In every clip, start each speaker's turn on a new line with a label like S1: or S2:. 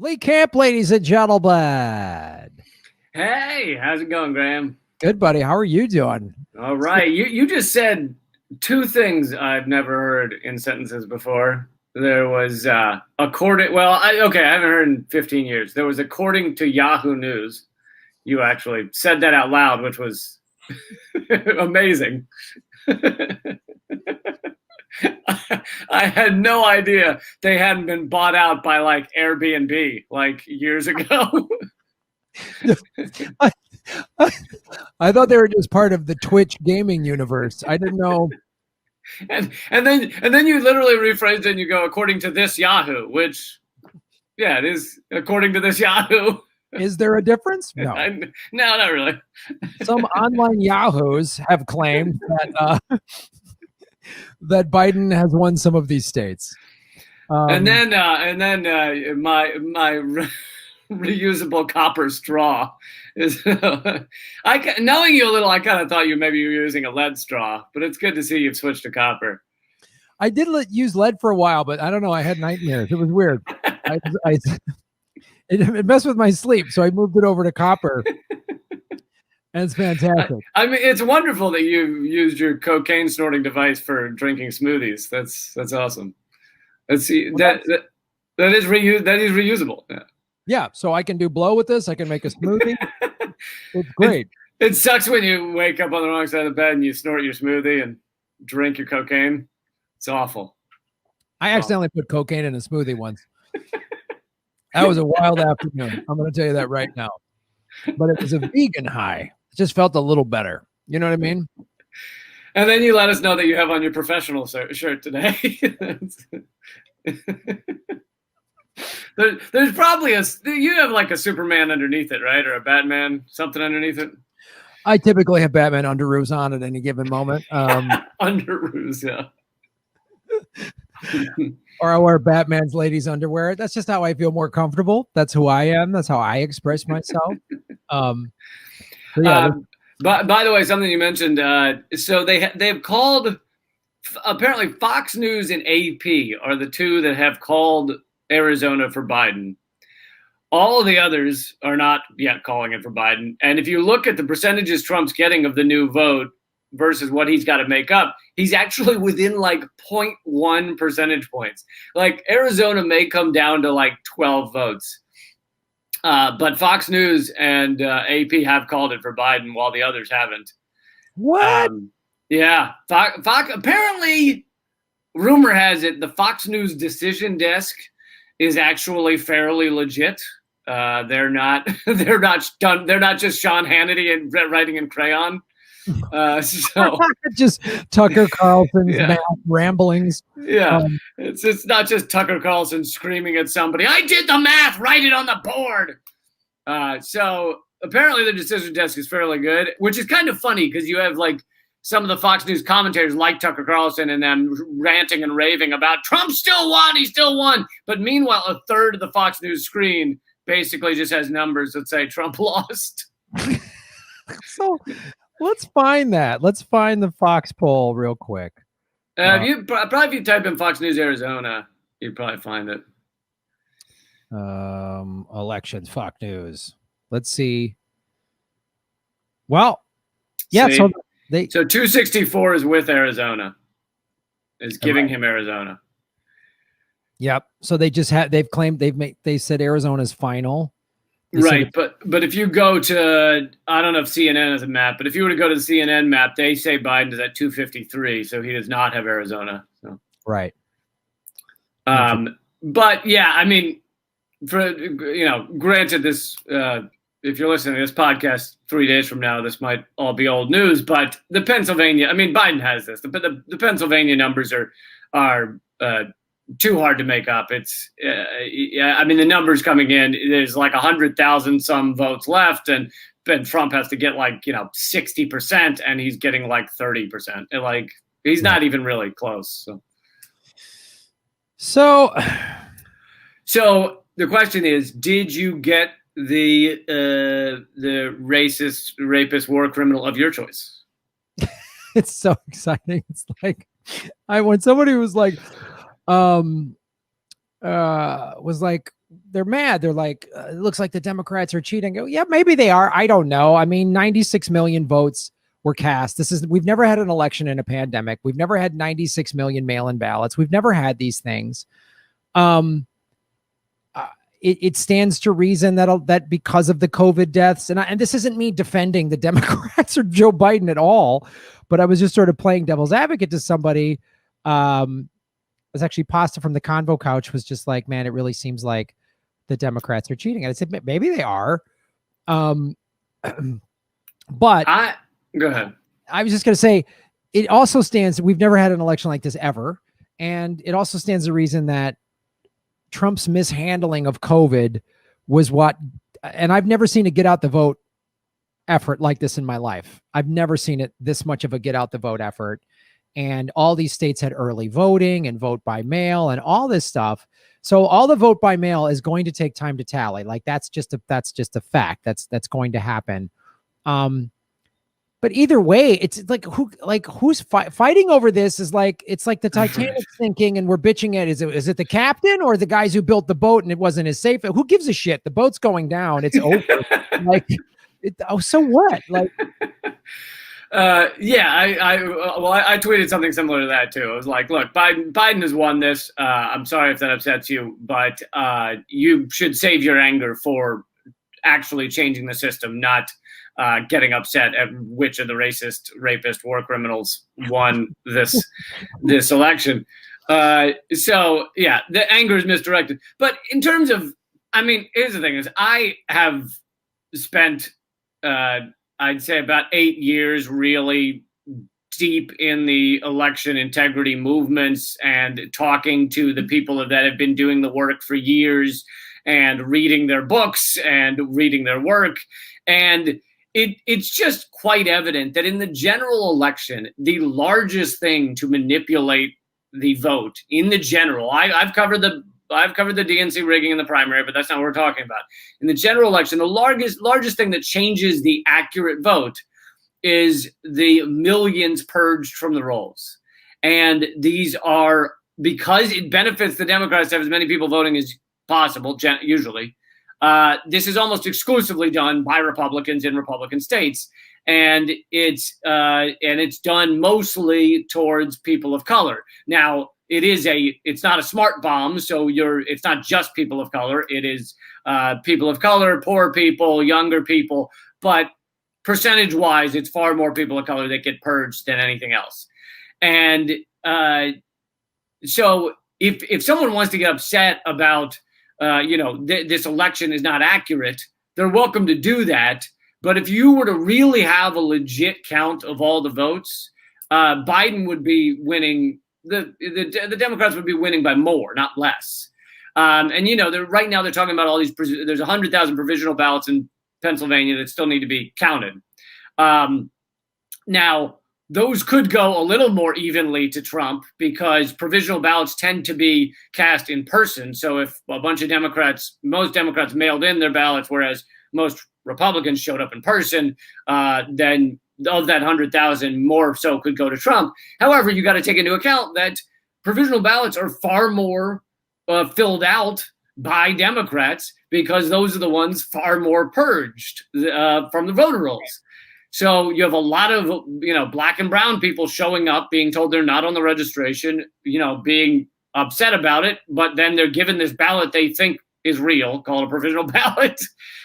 S1: Lee Camp, ladies and gentlemen.
S2: Hey, how's it going, Graham?
S1: Good, buddy. How are you doing?
S2: All right. You just said two things I've never heard in sentences before. There was according. Well, I haven't heard in 15 years. There was according to Yahoo News. You actually said that out loud, which was amazing. I had no idea they hadn't been bought out by like Airbnb like years ago.
S1: I thought they were just part of the Twitch gaming universe. I didn't know.
S2: And then you literally rephrase it and you go, according to this Yahoo, which, yeah, it is according to this Yahoo.
S1: Is there a difference? No.
S2: No, not really.
S1: Some online Yahoos have claimed that that Biden has won some of these states.
S2: And then my reusable copper straw is knowing you a little. I kind of thought maybe you were using a lead straw, but it's good to see you've switched to copper.
S1: I did use lead for a while, but I don't know. I had nightmares. It was weird. It messed with my sleep, so I moved it over to copper. And it's fantastic.
S2: I mean, it's wonderful that you used your cocaine snorting device for drinking smoothies. That's awesome. Let's see that is reusable. Yeah.
S1: Yeah, so I can do blow with this. I can make a smoothie. It's great.
S2: It sucks when you wake up on the wrong side of the bed and you snort your smoothie and drink your cocaine. It's awful.
S1: I accidentally put cocaine in a smoothie once. That was a wild afternoon. I'm going to tell you that right now. But it was a vegan high. It just felt a little better. You know what I mean?
S2: And then you let us know that you have on your professional shirt today. There's probably you have like a Superman underneath it, right? Or a Batman, something underneath it.
S1: I typically have Batman underoos on at any given moment.
S2: Underoos, yeah.
S1: Or I wear Batman's ladies' underwear. That's just how I feel more comfortable. That's who I am. That's how I express myself.
S2: Yeah. But by the way, something you mentioned. So they've called. Apparently, Fox News and AP are the two that have called Arizona for Biden. All of the others are not yet calling it for Biden. And if you look at the percentages Trump's getting of the new vote versus what he's got to make up, he's actually within like 0.1 percentage points. Like Arizona may come down to like 12 votes. But Fox News and AP have called it for Biden while the others haven't.
S1: What?
S2: Yeah. Fox, apparently, rumor has it the Fox News decision desk is actually fairly legit. They're not done. They're not just Sean Hannity and writing in crayon. So
S1: just Tucker Carlson's math ramblings.
S2: Yeah, it's not just Tucker Carlson screaming at somebody. I did the math. Write it on the board. So apparently the decision desk is fairly good, which is kind of funny because you have like some of the Fox News commentators like Tucker Carlson and them ranting and raving about Trump still won. He still won. But meanwhile, a third of the Fox News screen basically just has numbers that say Trump lost.
S1: So let's find that. Let's find the Fox poll real quick.
S2: If you type in Fox News Arizona, you'd probably find it.
S1: Elections, Fox News. Let's see. Well, yeah.
S2: See?
S1: So
S2: 264 is with Arizona. Is giving him Arizona.
S1: Yep. So they said Arizona's final.
S2: Right, but if you go to, I don't know if CNN has a map, but if you were to go to the CNN map, they say Biden is at 253, so he does not have Arizona. So.
S1: Right.
S2: But yeah, I mean, granted, this if you're listening to this podcast 3 days from now, this might all be old news. But the Pennsylvania, I mean, Biden has this, but the Pennsylvania numbers are too hard to make up. It's, I mean, the numbers coming in, there's like 100,000 some votes left, and Trump has to get like 60%, and he's getting like 30%. And like he's not even really close.
S1: So
S2: the question is, did you get the racist, rapist, war criminal of your choice?
S1: It's so exciting. It's like when somebody was like, was like, they're mad. They're like, it looks like the Democrats are cheating. Go, yeah, maybe they are. I don't know. I mean, 96 million votes were cast. We've never had an election in a pandemic. We've never had 96 million mail-in ballots. We've never had these things. It stands to reason that because of the COVID deaths, and this isn't me defending the Democrats or Joe Biden at all, but I was just sort of playing devil's advocate to somebody. Was actually Pasta from the Convo Couch was just like, man, it really seems like the Democrats are cheating. And I said, maybe they are. But
S2: go ahead.
S1: I was just going to say, it also stands, we've never had an election like this ever. And it also stands to reason that Trump's mishandling of COVID was and I've never seen a get out the vote effort like this in my life. I've never seen it this much of a get out the vote effort. And all these states had early voting and vote by mail and all this stuff. So all the vote by mail is going to take time to tally. Like that's just a fact. That's going to happen. But either way, it's like who's fighting over this is like, it's like the Titanic sinking and we're bitching at, is it the captain or the guys who built the boat and it wasn't as safe? Who gives a shit? The boat's going down. It's over. So what? Like,
S2: I tweeted something similar to that too. I was like, look, Biden has won this. I'm sorry if that upsets you, but you should save your anger for actually changing the system, not getting upset at which of the racist, rapist, war criminals won this election. So yeah, the anger is misdirected. But in terms of, I mean, here's the thing: is I have spent I'd say about 8 years really deep in the election integrity movements and talking to the people that have been doing the work for years and reading their books and reading their work. And it's just quite evident that in the general election, the largest thing to manipulate the vote in the general, I've covered the DNC rigging in the primary, but that's not what we're talking about. In the general election, the largest thing that changes the accurate vote is the millions purged from the rolls. And these are, because it benefits the Democrats to have as many people voting as possible, usually, this is almost exclusively done by Republicans in Republican states. And it's done mostly towards people of color. Now, it's not a smart bomb, so it's not just people of color. It is people of color, poor people, younger people, but percentage-wise, it's far more people of color that get purged than anything else. And so if someone wants to get upset about, this election is not accurate, they're welcome to do that. But if you were to really have a legit count of all the votes, Biden would be winning. The Democrats would be winning by more, not less. Right now they're talking about all these. There's 100,000 provisional ballots in Pennsylvania that still need to be counted. Now those could go a little more evenly to Trump because provisional ballots tend to be cast in person. So if a bunch of most Democrats mailed in their ballots, whereas most Republicans showed up in person, then of that 100,000, more so could go to Trump. However, you got to take into account that provisional ballots are far more filled out by Democrats because those are the ones far more purged from the voter rolls. So you have a lot of, black and brown people showing up, being told they're not on the registration, being upset about it, but then they're given this ballot they think is real, called a provisional ballot,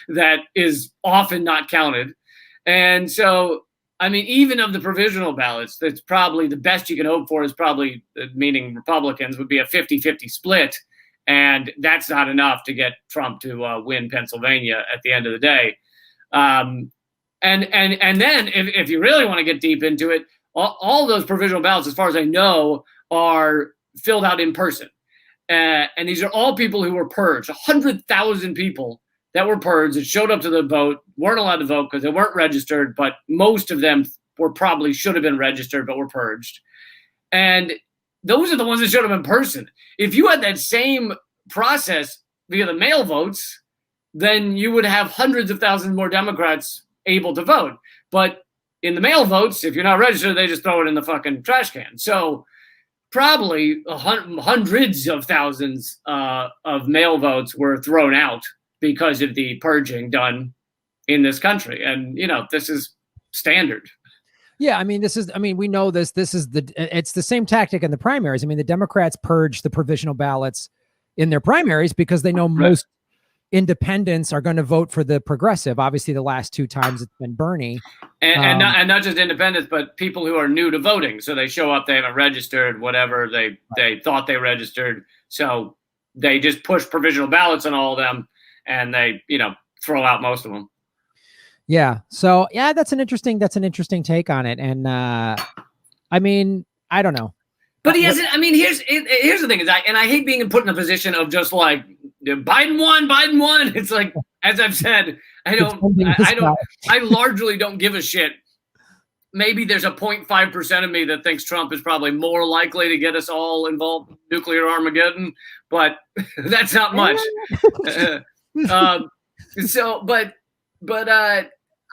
S2: that is often not counted. And so, I mean, even of the provisional ballots, that's probably the best you can hope for is probably, meaning Republicans, would be a 50-50 split. And that's not enough to get Trump to win Pennsylvania at the end of the day. And then if you really want to get deep into it, all those provisional ballots, as far as I know, are filled out in person. And these are all people who were purged, 100,000 people that were purged that showed up to the vote, weren't allowed to vote because they weren't registered, but most of them should have been registered, but were purged. And those are the ones that showed up in person. If you had that same process via the mail votes, then you would have hundreds of thousands more Democrats able to vote. But in the mail votes, if you're not registered, they just throw it in the fucking trash can. So probably hundreds of thousands of mail votes were thrown out because of the purging done in this country. And, this is standard.
S1: Yeah, we know this. It's the same tactic in the primaries. I mean, the Democrats purged the provisional ballots in their primaries because they know most independents are going to vote for the progressive. Obviously, the last 2 times it's been Bernie.
S2: And not just independents, but people who are new to voting. So they show up, they haven't registered, whatever, they thought they registered. So they just push provisional ballots on all of them, and they, throw out most of them.
S1: Yeah. So yeah, that's an interesting take on it. And I don't know.
S2: But he hasn't. I mean, here's the thing: I hate being put in a position of just like Biden won. It's like, as I've said, I largely don't give a shit. Maybe there's a 0.5% of me that thinks Trump is probably more likely to get us all involved in nuclear Armageddon, but that's not much.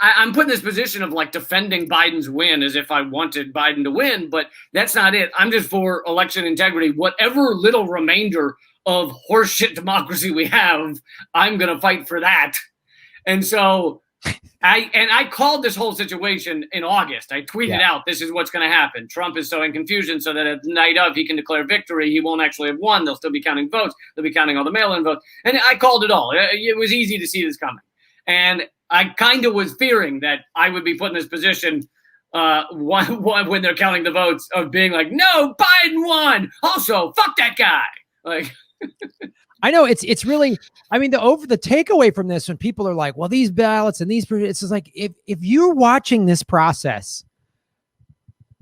S2: I'm put in this position of like defending Biden's win as if I wanted Biden to win, but that's not it. I'm just for election integrity. Whatever little remainder of horseshit democracy we have, I'm going to fight for that. And so I called this whole situation in August. I tweeted out, this is what's going to happen. Trump is sowing confusion so that at the night of he can declare victory. He won't actually have won. They'll still be counting votes. They'll be counting all the mail-in votes. And I called it all. It was easy to see this coming. And I kind of was fearing that I would be put in this position when they're counting the votes of being like, no, Biden won. Also, fuck that guy. Like,
S1: I know it's really, the takeaway from this when people are like, well, these ballots and these, it's just like, if you're watching this process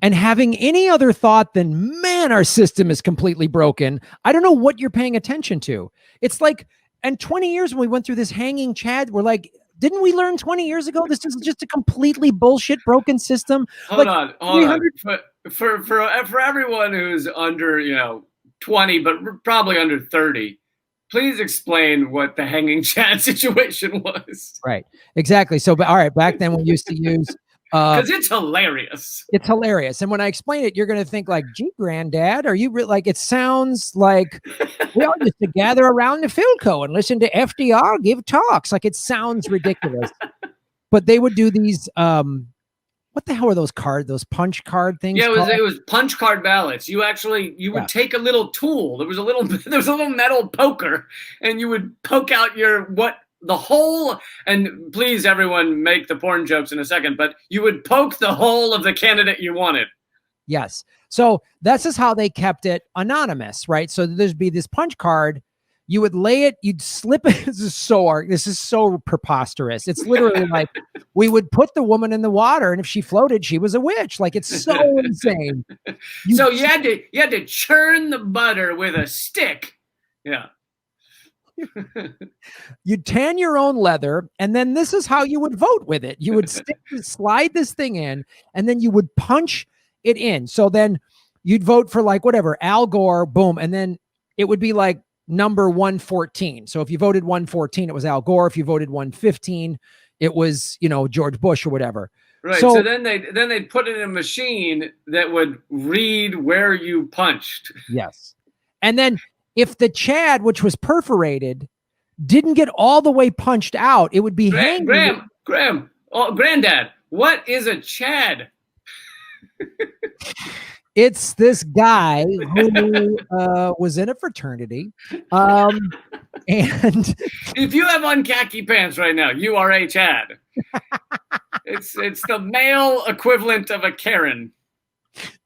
S1: and having any other thought than, man, our system is completely broken, I don't know what you're paying attention to. It's like, and 20 years when we went through this hanging Chad, we're like, didn't we learn 20 years ago this is just a completely bullshit broken system?
S2: Hold on. For everyone who's under 20 but probably under 30, please explain what the hanging Chad situation was.
S1: Right, exactly. So, but all right, back then we used to use
S2: because it's hilarious.
S1: It's hilarious, and when I explain it, you're going to think like, "Gee, Granddad, are you like?" It sounds like we all used to gather around the Philco and listen to FDR give talks. Like, it sounds ridiculous, but they would do these. What the hell were those punch card things?
S2: Yeah, it was punch card ballots. You would take a little tool. There was a little metal poker, and you would poke out the hole, and please everyone make the porn jokes in a second, but you would poke the hole of the candidate you wanted.
S1: Yes. So that's just how they kept it anonymous, right? So there'd be this punch card, you would lay it, you'd slip it. This is so preposterous. It's literally like we would put the woman in the water, and if she floated, she was a witch. Like, it's so insane.
S2: You had to churn the butter with a stick. Yeah.
S1: You'd tan your own leather, and then this is how you would vote with it. You would slide this thing in, and then you would punch it in. So then you'd vote for like whatever, Al Gore, boom, and then it would be like number 114. So if you voted 114, it was Al Gore. If you voted 115, it was George Bush or whatever.
S2: Right. So then they'd put it in a machine that would read where you punched.
S1: Yes. And then if the Chad, which was perforated, didn't get all the way punched out, it would be hanging.
S2: Graham, Granddad, what is a Chad?
S1: It's this guy who was in a fraternity. And
S2: if you have on khaki pants right now, you are a Chad. It's the male equivalent of a Karen.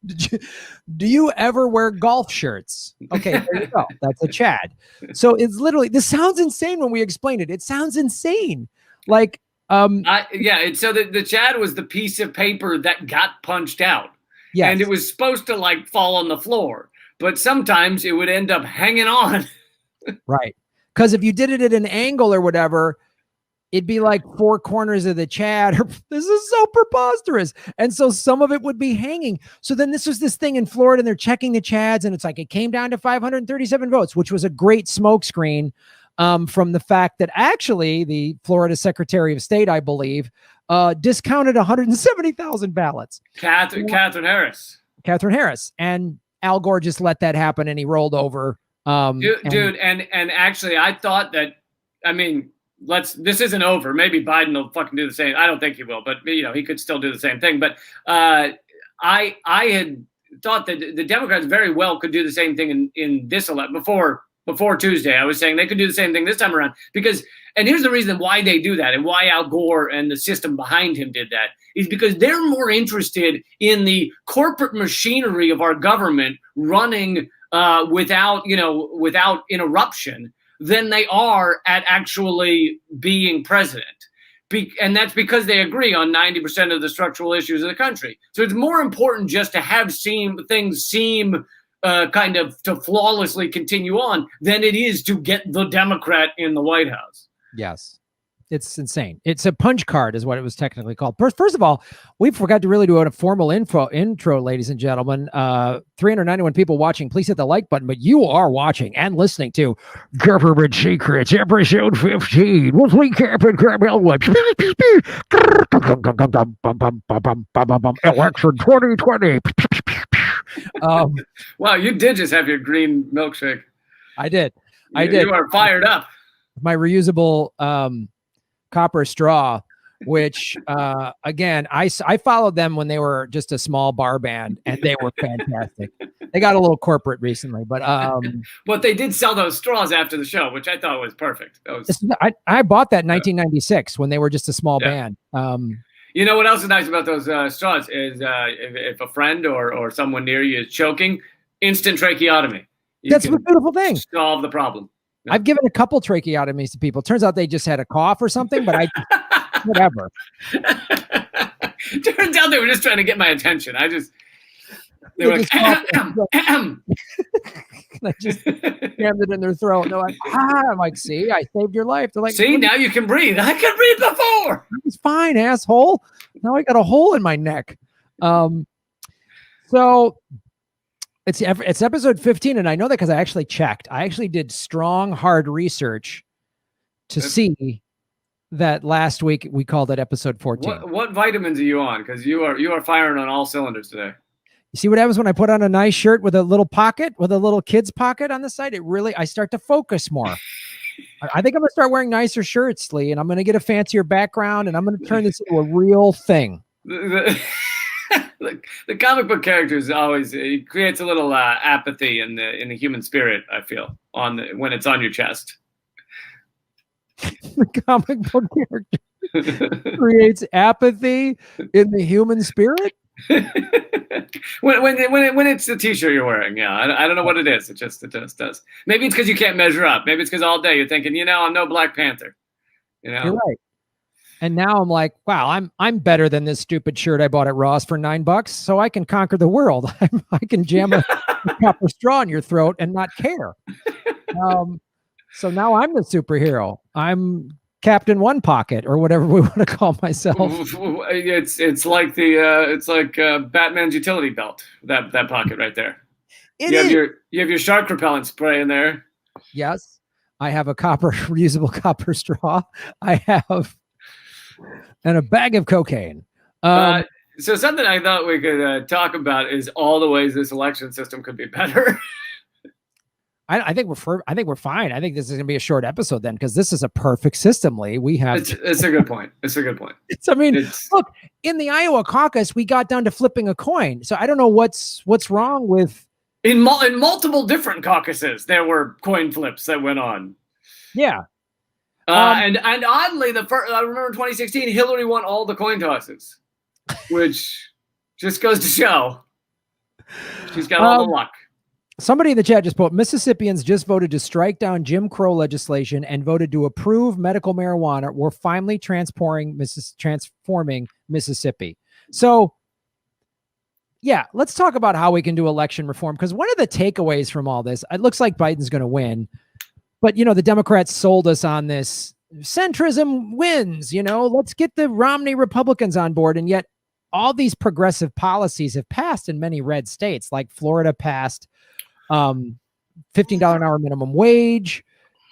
S1: Do you ever wear golf shirts? Okay, there you go. That's a Chad. So it's literally, this sounds insane when we explain it. It sounds insane. Like,
S2: so the Chad was the piece of paper that got punched out. Yes. And it was supposed to like fall on the floor, but sometimes it would end up hanging on.
S1: Right. Because if you did it at an angle or whatever, it'd be like 4 corners of the Chad. This is so preposterous. And so some of it would be hanging. So then this was this thing in Florida, and they're checking the Chads, and it's like it came down to 537 votes, which was a great smokescreen from the fact that actually the Florida Secretary of State, I believe, discounted 170,000 ballots.
S2: Catherine Harris.
S1: Catherine Harris. And Al Gore just let that happen and he rolled over.
S2: Dude, and actually, I thought that. I mean, this isn't over. Maybe Biden will fucking do the same. I don't think he will, but he could still do the same thing. But I had thought that the Democrats very well could do the same thing in this election before Tuesday. I was saying they could do the same thing this time around and here's the reason why they do that and why Al Gore and the system behind him did that is because they're more interested in the corporate machinery of our government running without interruption than they are at actually being president. And that's because they agree on 90% of the structural issues of the country. So it's more important just to have things seem kind of to flawlessly continue on than it is to get the Democrat in the White House.
S1: Yes. It's insane. It's a punch card is what it was technically called. First of all, we forgot to really do a formal intro, ladies and gentlemen. 391 people watching. Please hit the like button, but you are watching and listening to Government Secrets, episode 15. With Lee Camp and Graham Elwood. Election 2020.
S2: Wow, you did just have your green milkshake.
S1: I did. You
S2: are fired up.
S1: My reusable copper straw, which again, I followed them when they were just a small bar band and they were fantastic. They got a little corporate recently, but
S2: they did sell those straws after the show, which I thought was perfect.
S1: I bought that in 1996 when they were just a small band.
S2: You know what else is nice about those straws is if a friend or someone near you is choking, instant tracheotomy.
S1: That's a beautiful thing.
S2: Solve the problem.
S1: I've given a couple tracheotomies to people. Turns out they just had a cough or something, but whatever.
S2: Turns out they were just trying to get my attention. They were like,
S1: and I just jammed it in their throat. And they're like, I'm like, see, I saved your life. They're like,
S2: see, now you can breathe. I could breathe before.
S1: It was fine, asshole. Now I got a hole in my neck. So it's episode 15, and I know that because I actually checked. I actually did strong, hard research to see that last week we called it episode 14.
S2: What vitamins are you on? Because you are firing on all cylinders today.
S1: You see what happens when I put on a nice shirt with a little pocket, with a little kid's pocket on the side? I start to focus more. I think I'm going to start wearing nicer shirts, Lee, and I'm going to get a fancier background, and I'm going to turn this into a real thing.
S2: The comic book characters it creates a little apathy in the human spirit, I feel, when it's on your chest.
S1: The comic book character creates apathy in the human spirit?
S2: when it's the t-shirt you're wearing, I don't know what it is. It just does. Maybe it's because you can't measure up. Maybe it's because all day you're thinking, I'm no Black Panther.
S1: You're right. And now I'm like, wow, I'm better than this stupid shirt I bought at Ross for $9, so I can conquer the world. I can jam a copper straw in your throat and not care. So now I'm the superhero. I'm Captain One Pocket, or whatever we want to call myself.
S2: It's like Batman's utility belt. That pocket right there. You have your shark repellent spray in there.
S1: Yes, I have a reusable copper straw. I have and a bag of cocaine.
S2: So something I thought we could talk about is all the ways this election system could be better.
S1: I think we're fine. I think this is going to be a short episode then, because this is a perfect system, Lee. We have.
S2: It's a good point.
S1: Look, in the Iowa caucus, we got down to flipping a coin. So I don't know what's wrong with.
S2: In multiple different caucuses, there were coin flips that went on.
S1: Yeah.
S2: And oddly, I remember in 2016, Hillary won all the coin tosses, which just goes to show she's got all the luck.
S1: Somebody in the chat just put, Mississippians just voted to strike down Jim Crow legislation and voted to approve medical marijuana. We're finally transforming Mississippi. So, yeah, let's talk about how we can do election reform, because one of the takeaways from all this, it looks like Biden's going to win. But, the Democrats sold us on this. Centrism wins, let's get the Romney Republicans on board. And yet all these progressive policies have passed in many red states, like Florida passed $15 an hour minimum wage.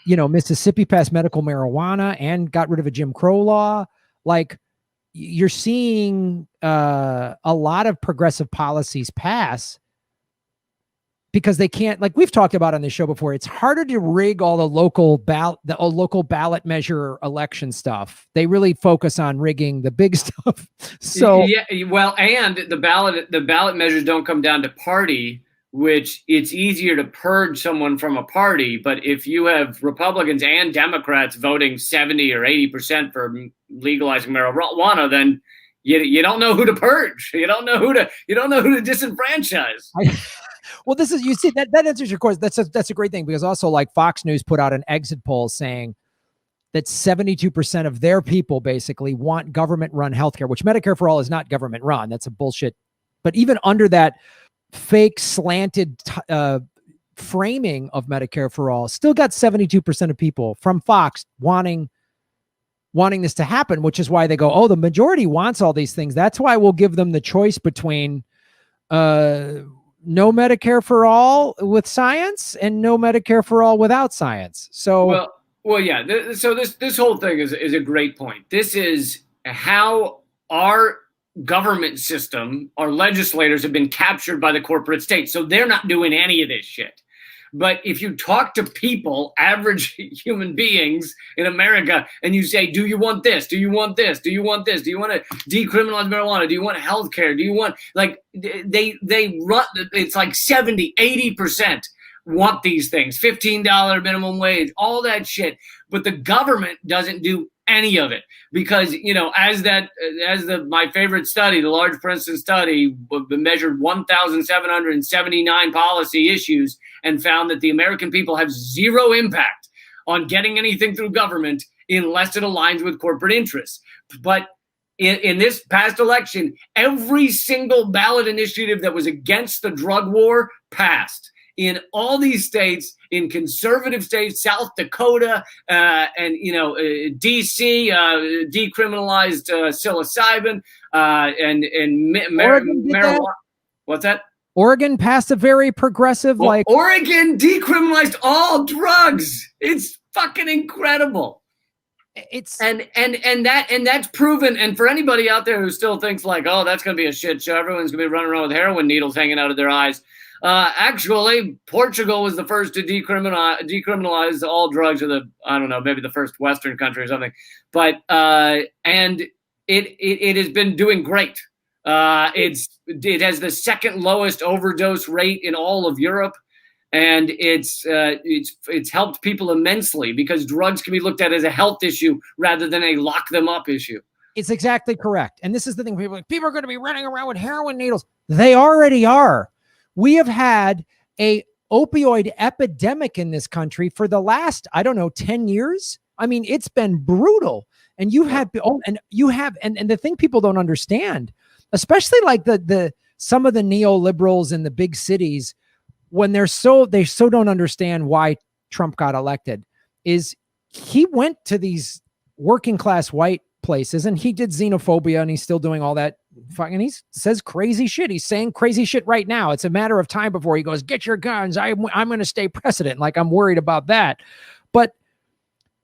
S1: Mississippi passed medical marijuana and got rid of a Jim Crow law. Like, you're seeing a lot of progressive policies pass. because they can't, like we've talked about on this show before, it's harder to rig all the local ballot measure election stuff. They really focus on rigging the big stuff. So
S2: yeah, well, and the ballot measures don't come down to party, which it's easier to purge someone from a party. But if you have Republicans and Democrats voting 70 or 80% for legalizing marijuana, then you don't know who to purge. You don't know who to disenfranchise.
S1: Well, this is, you see, that answers your question. That's a great thing, because also like Fox News put out an exit poll saying that 72% of their people basically want government run healthcare, which Medicare for All is not government run. That's a bullshit. But even under that fake slanted framing of Medicare for All, still got 72% of people from Fox wanting this to happen, which is why they go, oh, the majority wants all these things. That's why we'll give them the choice between no Medicare for All with science and no Medicare for All without science. So,
S2: well, yeah. So this whole thing is a great point. This is how our government system, our legislators have been captured by the corporate state. So they're not doing any of this shit. But if you talk to people, average human beings in America, and you say, do you want this? Do you want this? Do you want this? Do you want to decriminalize marijuana? Do you want health care? Do you want, like, they run, it's like 70, 80% want these things, $15 minimum wage, all that shit. But the government doesn't do any of it, because, you know, my favorite study, the large Princeton study, measured 1,779 policy issues and found that the American people have zero impact on getting anything through government unless it aligns with corporate interests. But in this past election, every single ballot initiative that was against the drug war passed. In all these states, in conservative states, South Dakota, and D.C. Decriminalized psilocybin, and marijuana. What's that?
S1: Oregon passed a very progressive,
S2: Oregon decriminalized all drugs. It's fucking incredible.
S1: It's
S2: and that's proven. And for anybody out there who still thinks like, oh, that's going to be a shit show, everyone's going to be running around with heroin needles hanging out of their eyes. Actually, Portugal was the first to decriminalize all drugs, or maybe the first Western country or something. But and it has been doing great. It has the second lowest overdose rate in all of Europe, and it's helped people immensely, because drugs can be looked at as a health issue rather than a lock them up issue.
S1: It's exactly correct. And this is the thing: people are going to be running around with heroin needles. They already are. We have had a opioid epidemic in this country for the last, 10 years. I mean, it's been brutal. And you have, and the thing people don't understand, especially like some of the neoliberals in the big cities, when they so don't understand why Trump got elected, is he went to these working class white places and he did xenophobia, and he's still doing all that. And he says crazy shit. He's saying crazy shit right now. It's a matter of time before he goes, get your guns. I'm going to stay president. Like, I'm worried about that. But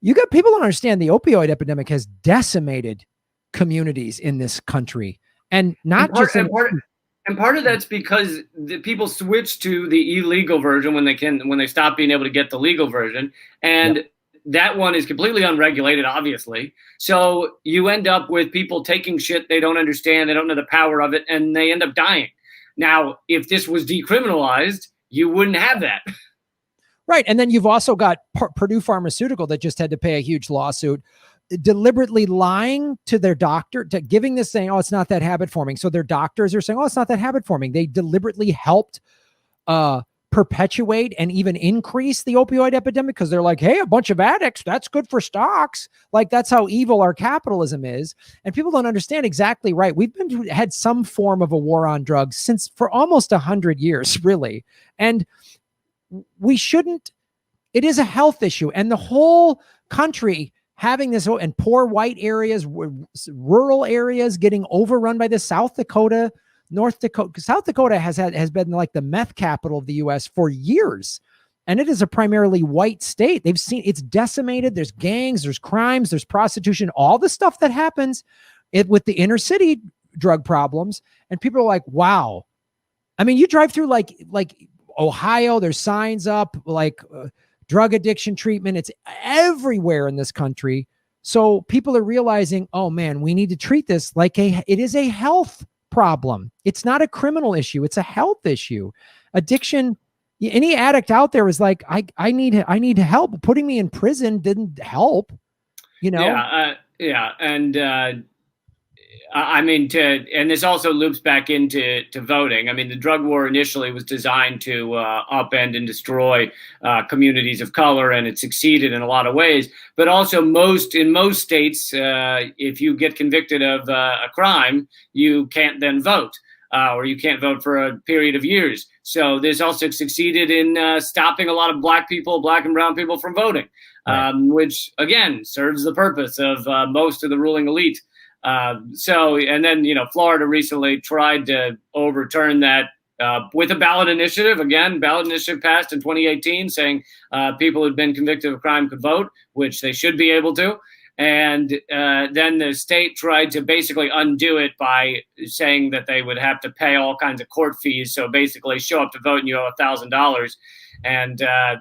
S1: you got people don't understand the opioid epidemic has decimated communities in this country. And not just
S2: part of that's because the people switch to the illegal version when they stop being able to get the legal version. And yep. That one is completely unregulated, obviously. So you end up with people taking shit they don't understand, they don't know the power of it, and they end up dying. Now, if this was decriminalized, you wouldn't have that.
S1: Right. And then you've also got Purdue Pharmaceutical that just had to pay a huge lawsuit, deliberately lying to their doctor, to giving this saying, oh, it's not that habit forming. So their doctors are saying, oh, it's not that habit forming. They deliberately helped perpetuate and even increase the opioid epidemic, because they're like, hey, a bunch of addicts, that's good for stocks. Like, that's how evil our capitalism is. And people don't understand exactly right. We've had some form of a war on drugs for almost 100 years, really. And we shouldn't, it is a health issue. And the whole country having this, and poor white areas, rural areas getting overrun by this. South Dakota, South Dakota has been like the meth capital of the U.S. for years. And it is a primarily white state. They've seen it's decimated. There's gangs, there's crimes, there's prostitution, all the stuff that happens with the inner city drug problems. And people are like, wow. I mean, you drive through like Ohio, there's signs up like drug addiction treatment. It's everywhere in this country. So people are realizing, oh man, we need to treat this like it is a health problem. It's not a criminal issue. It's a health issue. Addiction, any addict out there is like, I need help. Putting me in prison didn't help, you know?
S2: Yeah. And, I mean, and this also loops back into voting. I mean, the drug war initially was designed to upend and destroy communities of color, and it succeeded in a lot of ways. But also, in most states, if you get convicted of a crime, you can't then vote, or you can't vote for a period of years. So this also succeeded in stopping a lot of black and brown people from voting, right. Which again serves the purpose of most of the ruling elite. And then, Florida recently tried to overturn that with a ballot initiative. Again, ballot initiative passed in 2018 saying people who'd been convicted of a crime could vote, which they should be able to. And then the state tried to basically undo it by saying that they would have to pay all kinds of court fees. So basically show up to vote and you owe $1,000. And I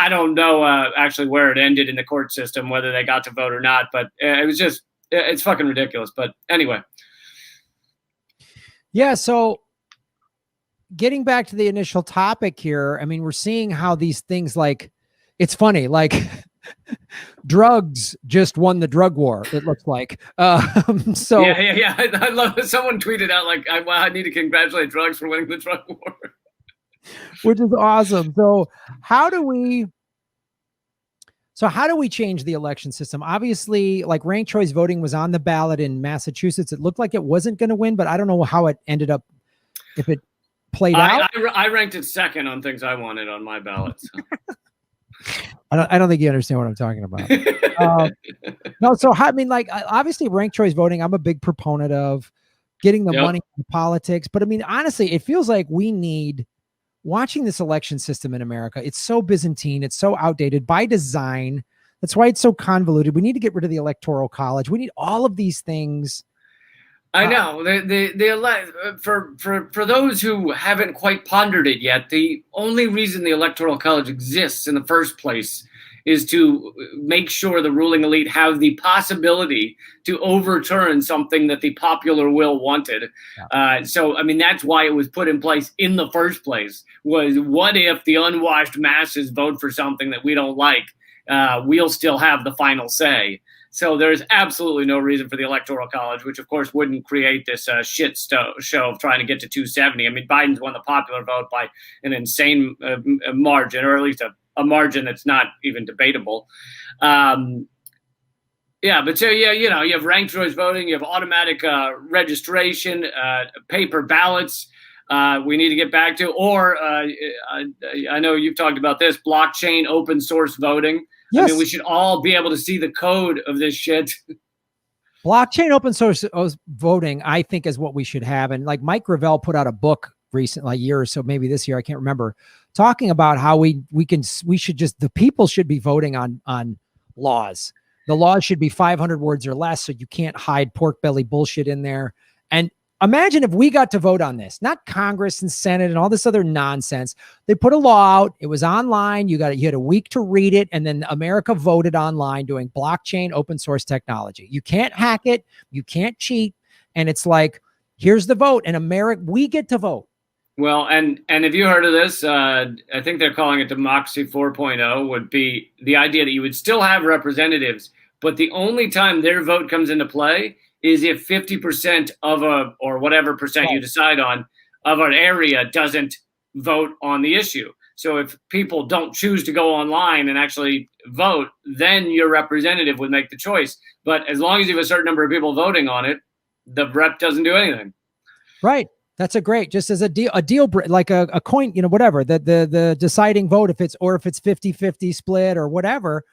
S2: don't know actually where it ended in the court system, whether they got to vote or not. But it was just, it's fucking ridiculous. But anyway.
S1: Yeah. So getting back to the initial topic here, I mean, we're seeing how these things, like, it's funny, like drugs just won the drug war, it looks like. So
S2: yeah. I love it. Someone tweeted out like, I need to congratulate drugs for winning the drug war.
S1: Which is awesome. So how do we change the election system? Obviously, like ranked choice voting was on the ballot in Massachusetts. It looked like it wasn't going to win, but I don't know how it ended up, if it played out.
S2: I ranked it second on things I wanted on my ballot. So.
S1: I don't think you understand what I'm talking about. No, so I mean, like, obviously ranked choice voting, I'm a big proponent of getting the money in politics. But I mean, honestly, it feels like we need, watching this election system in America, it's so Byzantine, it's so outdated by design. That's why it's so convoluted. We need to get rid of the Electoral College. We need all of these things.
S2: I know. For those who haven't quite pondered it yet, the only reason the Electoral College exists in the first place is to make sure the ruling elite have the possibility to overturn something that the popular will wanted. Yeah. So, I mean, that's why it was put in place in the first place, was what if the unwashed masses vote for something that we don't like? We'll still have the final say. So there's absolutely no reason for the Electoral College, which, of course, wouldn't create this show of trying to get to 270. I mean, Biden's won the popular vote by an insane margin, or at least a margin that's not even debatable. But so, you have ranked choice voting, you have automatic registration, paper ballots. We need to get back to, or I know you've talked about this, blockchain open source voting. Yes. I mean, we should all be able to see the code of this shit.
S1: Blockchain open source voting, I think, is what we should have. And like Mike Gravel put out a book recently, a year or so, maybe this year, I can't remember, talking about how the people should be voting on laws. The laws should be 500 words or less, so you can't hide pork belly bullshit in there. And imagine if we got to vote on this, not Congress and Senate and all this other nonsense. They put a law out. It was online. You had a week to read it. And then America voted online doing blockchain open source technology. You can't hack it. You can't cheat. And it's like, here's the vote. And America, we get to vote.
S2: Well, and have you heard of this? I think they're calling it Democracy 4.0, would be the idea that you would still have representatives, but the only time their vote comes into play is if 50% of or whatever percent you decide on, of an area doesn't vote on the issue. So if people don't choose to go online and actually vote, then your representative would make the choice. But as long as you have a certain number of people voting on it, the rep doesn't do anything.
S1: Right. That's just as a deal, like a coin, whatever, the deciding vote, if it's 50-50 split or whatever.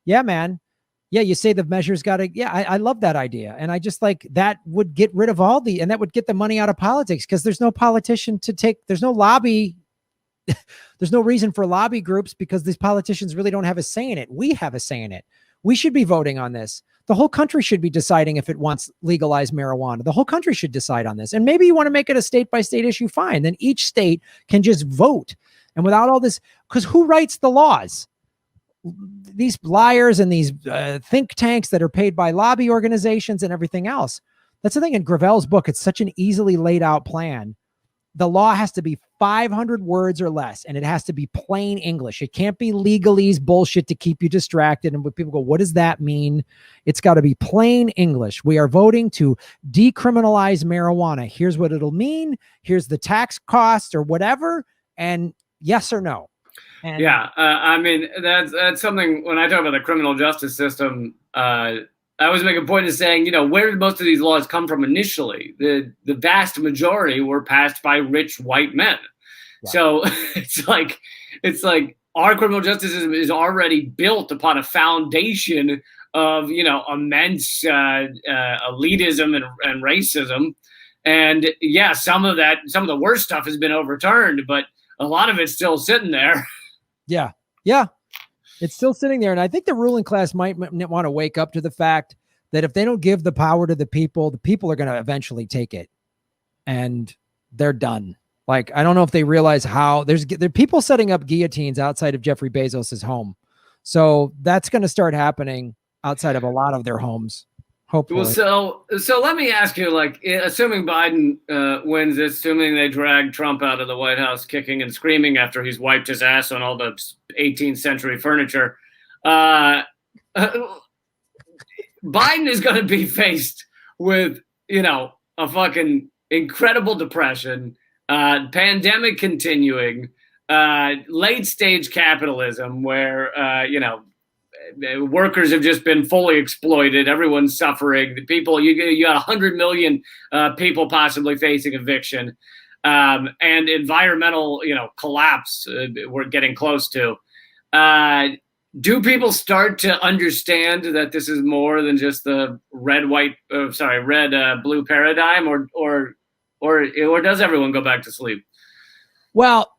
S1: Yeah, man. Yeah, you say the measures got to, I love that idea. And I just like, that would get rid of and that would get the money out of politics, because there's no politician there's no lobby. There's no reason for lobby groups, because these politicians really don't have a say in it. We have a say in it. We should be voting on this. The whole country should be deciding if it wants legalized marijuana. The whole country should decide on this. And maybe you want to make it a state by state issue. Fine. Then each state can just vote. And without all this, because who writes the laws? These liars and these think tanks that are paid by lobby organizations and everything else. That's the thing in Gravel's book. It's such an easily laid out plan. The law has to be 500 words or less, and it has to be plain English. It can't be legalese bullshit to keep you distracted. And when people go, what does that mean? It's got to be plain English. We are voting to decriminalize marijuana. Here's what it'll mean. Here's the tax cost or whatever. And yes or no. And
S2: yeah. I mean, that's something when I talk about the criminal justice system, I always make a point of saying, where did most of these laws come from initially? The vast majority were passed by rich white men. Right. So it's like our criminal justice system is already built upon a foundation of, immense elitism and racism. And yeah, some of the worst stuff has been overturned, but a lot of it's still sitting there.
S1: Yeah. Yeah. It's still sitting there. And I think the ruling class might want to wake up to the fact that if they don't give the power to the people are going to eventually take it and they're done. Like, I don't know if they realize how there are people setting up guillotines outside of Jeffrey Bezos's home. So that's going to start happening outside of a lot of their homes. Hopefully.
S2: Well, so let me ask you, assuming Biden wins, assuming they drag Trump out of the White House kicking and screaming after he's wiped his ass on all the 18th century furniture, Biden is going to be faced with, a fucking incredible depression, pandemic continuing, late stage capitalism where, workers have just been fully exploited. Everyone's suffering. The people, you got 100 million people possibly facing eviction, and environmental, collapse. We're getting close to. Do people start to understand that this is more than just the red blue paradigm, or does everyone go back to sleep?
S1: Well,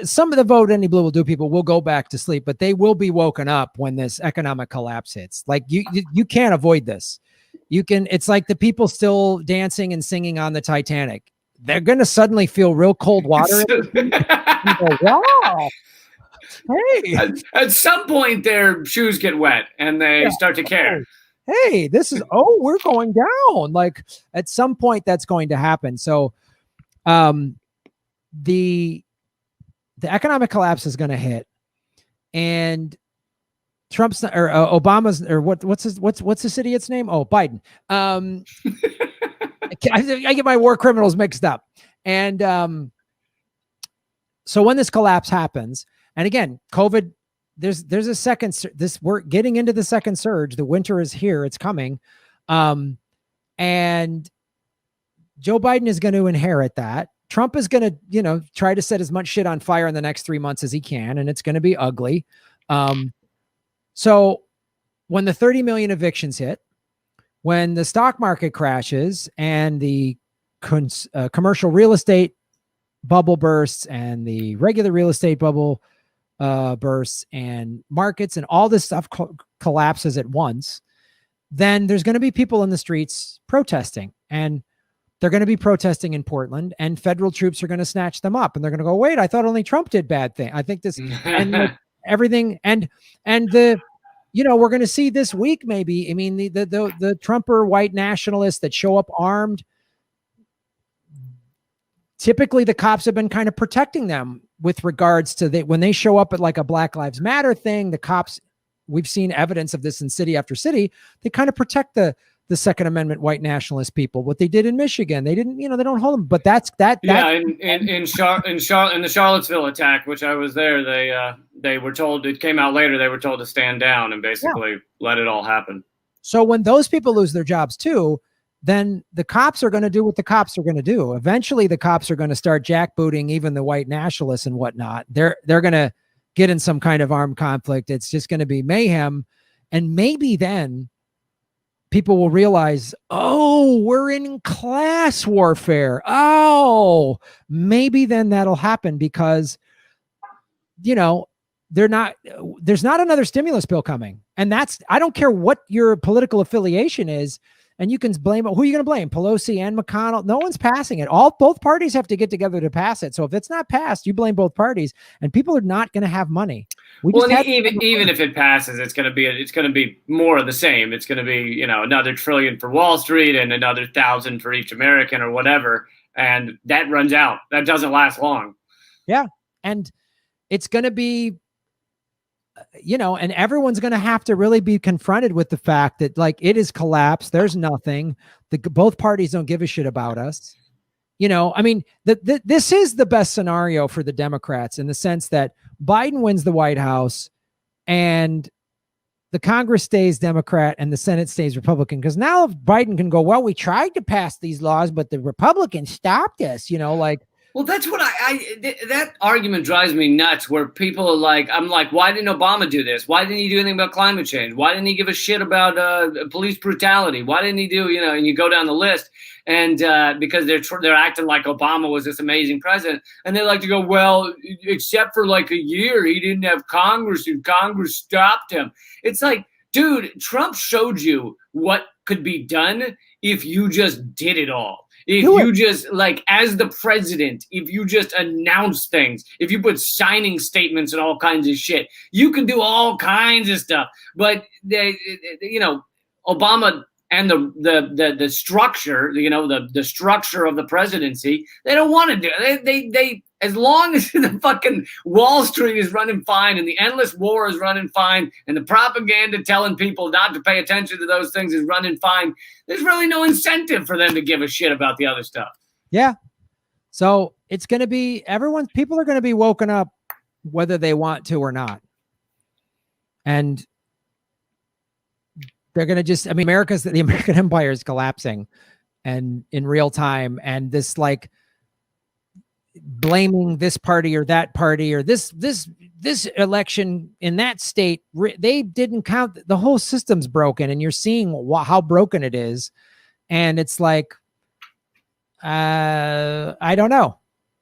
S1: some of the vote any blue will do people will go back to sleep, but they will be woken up when this economic collapse hits. Like you can't avoid this. It's like the people still dancing and singing on the Titanic. They're going to suddenly feel real cold water. And go, wow. Hey,
S2: at some point their shoes get wet and they start to care.
S1: Hey, we're going down. Like at some point that's going to happen. So, the economic collapse is going to hit, and Trump's or Obama's or what's this idiot's name? Oh, Biden. I get my war criminals mixed up. And so when this collapse happens, and again, COVID, there's a second. We're getting into the second surge. The winter is here. It's coming, and Joe Biden is going to inherit that. Trump is going to, try to set as much shit on fire in the next 3 months as he can, and it's going to be ugly. So when the 30 million evictions hit, when the stock market crashes and the commercial real estate bubble bursts and the regular real estate bubble bursts and markets and all this stuff collapses at once, then there's going to be people in the streets protesting, and they're going to be protesting in Portland, and federal troops are going to snatch them up, and they're going to go, wait, I thought only Trump did bad thing. I think this and everything. And we're going to see this week, maybe, I mean, the Trumper white nationalists that show up armed. Typically the cops have been kind of protecting them with regards to when they show up at like a Black Lives Matter thing, the cops, we've seen evidence of this in city after city. They kind of protect the Second Amendment white nationalist people. What they did in Michigan, they didn't, they don't hold them, but that's that.
S2: Yeah. In the Charlottesville attack, which I was there, they were told, it came out later, they were told to stand down and basically let it all happen. So
S1: when those people lose their jobs too, then the cops are going to do what the cops are going to do. Eventually the cops are going to start jackbooting even the white nationalists and whatnot. They're going to get in some kind of armed conflict. It's just going to be mayhem. And maybe then people will realize, oh, we're in class warfare. Oh, maybe then that'll happen because, there's not another stimulus bill coming. And I don't care what your political affiliation is. And you can blame, who are you going to blame? Pelosi and McConnell. No one's passing it. Both parties have to get together to pass it. So if it's not passed, you blame both parties, and people are not going to have money.
S2: Even if it passes, it's going to be more of the same. It's going to be, another $1 trillion for Wall Street and another 1,000 for each American or whatever. And that runs out. That doesn't last long.
S1: Yeah. And it's going to be, and everyone's going to have to really be confronted with the fact that, like, it is collapsed. There's nothing. Both parties don't give a shit about us. I mean, this is the best scenario for the Democrats, in the sense that Biden wins the White House and the Congress stays Democrat and the Senate stays Republican. Because now Biden can go, well, we tried to pass these laws, but the Republicans stopped us,
S2: Well, that's what that argument drives me nuts, where people are like, I'm like, why didn't Obama do this? Why didn't he do anything about climate change? Why didn't he give a shit about police brutality? Why didn't he do, and you go down the list, and because they're acting like Obama was this amazing president, and they like to go, well, except for like a year, he didn't have Congress and Congress stopped him. It's like, dude, Trump showed you what could be done if you just did it all. If you just, like, as the president, if you just announce things, if you put signing statements and all kinds of shit, you can do all kinds of stuff. But Obama and the structure, the structure of the presidency, they don't want to do it. They as long as the fucking Wall Street is running fine and the endless war is running fine and the propaganda telling people not to pay attention to those things is running fine, there's really no incentive for them to give a shit about the other stuff.
S1: Yeah. So it's going to be, people are going to be woken up whether they want to or not. And they're going to just, the American empire is collapsing and in real time. And this, like, blaming this party or that party or this election in that state, they didn't count. The whole system's broken, and you're seeing how broken it is. And it's like, I don't know.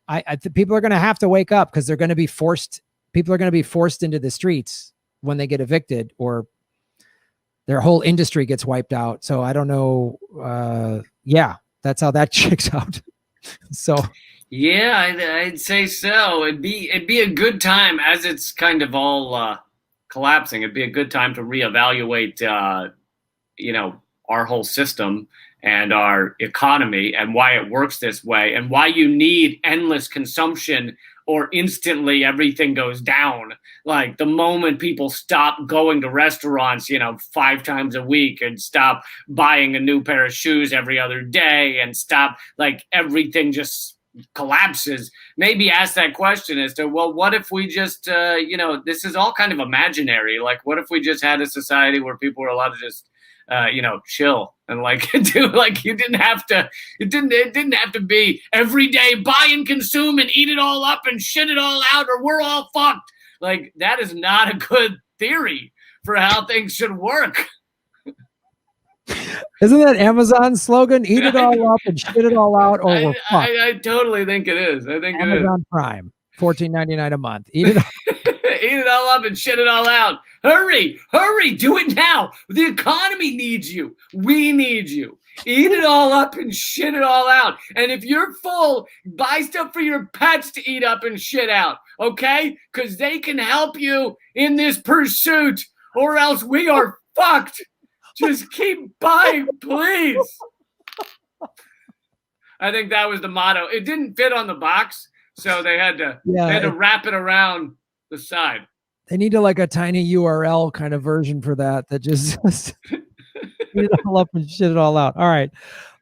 S1: I think people are going to have to wake up, because people are going to be forced into the streets when they get evicted, or their whole industry gets wiped out. So I don't know. Yeah, that's how that checks out. So
S2: yeah, I'd say so. It'd be a good time, as it's kind of all collapsing. It'd be a good time to reevaluate, our whole system and our economy and why it works this way and why you need endless consumption or instantly everything goes down. Like, the moment people stop going to restaurants, 5 times a week, and stop buying a new pair of shoes every other day, and stop, like, everything just collapses. Maybe ask that question as to, well, what if we just, this is all kind of imaginary. Like, what if we just had a society where people were allowed to just, chill and, like, do, like, it didn't have to be every day buy and consume and eat it all up and shit it all out, or we're all fucked. Like, that is not a good theory for how things should work.
S1: Isn't that Amazon's slogan? Eat it all up and shit it all out, or we're fucked.
S2: I totally think it is. I think
S1: Amazon Prime, $14.99 a month. Eat it all.
S2: Eat it all up and shit it all out. Hurry, do it now. The economy needs you. We need you. Eat it all up and shit it all out. And if you're full, buy stuff for your pets to eat up and shit out, okay? Because they can help you in this pursuit, or else we are fucked. Just keep buying, please. I think that was the motto. It didn't fit on the box, so they had to wrap it around the side.
S1: They need a tiny URL kind of version for that just eat it all up and shit it all out. All right,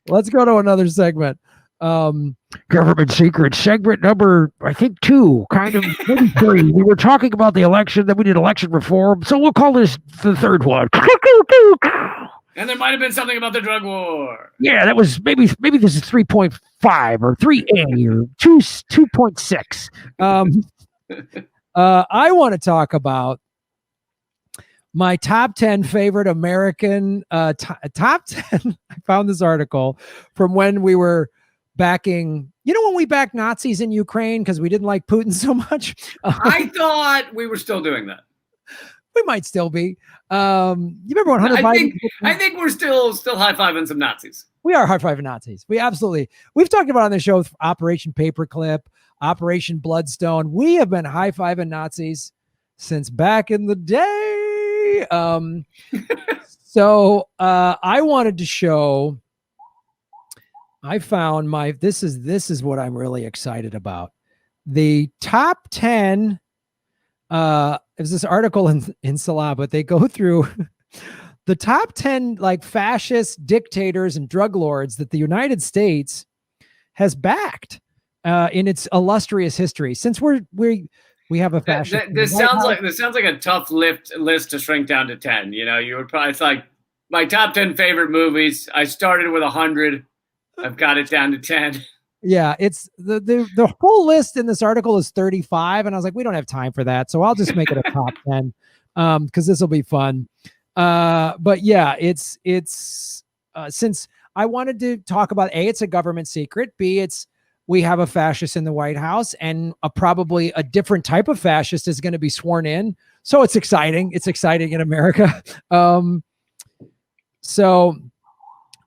S1: let's go to another segment. Government secret segment number, I think 2, kind of maybe 3. We were talking about the election, then we did election reform, so we'll call this the 3rd one.
S2: And there might have been something about the drug war.
S1: Yeah, that was maybe this is 3.5 or 3A or 2.6. I want to talk about my top 10 favorite American top 10. I found this article from when we were backing, You know when we backed Nazis in Ukraine because we didn't like Putin so much?
S2: I thought we were still doing that.
S1: We might still be. You remember when Hunter Biden?
S2: I think we're still high-fiving some Nazis.
S1: We are high-fiving Nazis. We've talked about on the show Operation Paperclip, Operation Bloodstone. We have been high-fiving Nazis since back in the day. So I wanted to show. I found this is what I'm really excited about. The top 10. There's this article in Salah, but they go through the top 10 like fascist dictators and drug lords that the United States has backed in its illustrious history. Since we have a fascist.
S2: This sounds like a tough list to shrink down to 10. You know, you would probably, it's like my top 10 favorite movies. I started with 100. I've got it down to 10.
S1: Yeah, it's the full list in this article is 35, and I was like, we don't have time for that, so I'll just make it a top 10 because this will be fun. But yeah, it's since I wanted to talk about A, it's a government secret. B, we have a fascist in the White House, and probably a different type of fascist is going to be sworn in. So it's exciting. It's exciting in America. So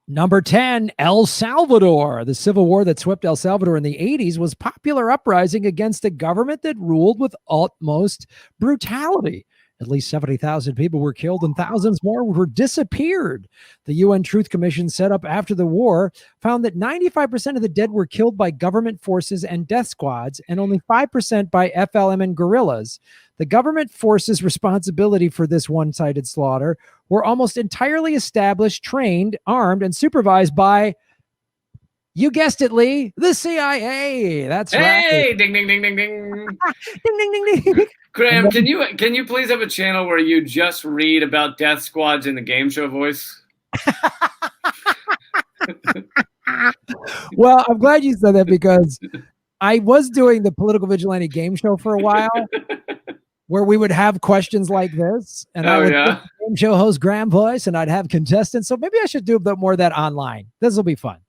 S1: number 10, El Salvador. The civil war that swept El Salvador in the 80s was popular uprising against a government that ruled with utmost brutality. At least 70,000 people were killed and thousands more were disappeared. The UN Truth Commission set up after the war found that 95% of the dead were killed by government forces and death squads, and only 5% by FLM and guerrillas. The government forces responsibility for this one-sided slaughter were almost entirely established, trained, armed, and supervised by, you guessed it, Lee, the CIA. That's right.
S2: Hey, ding, ding, ding, ding, ding.
S1: Ding, ding, ding, ding.
S2: Graham, can you please have a channel where you just read about death squads in the game show voice?
S1: Well, I'm glad you said that because I was doing the Political Vigilante game show for a while where we would have questions like this, and I would do the game show host Graham voice, and I'd have contestants. So maybe I should do a bit more of that online. This will be fun.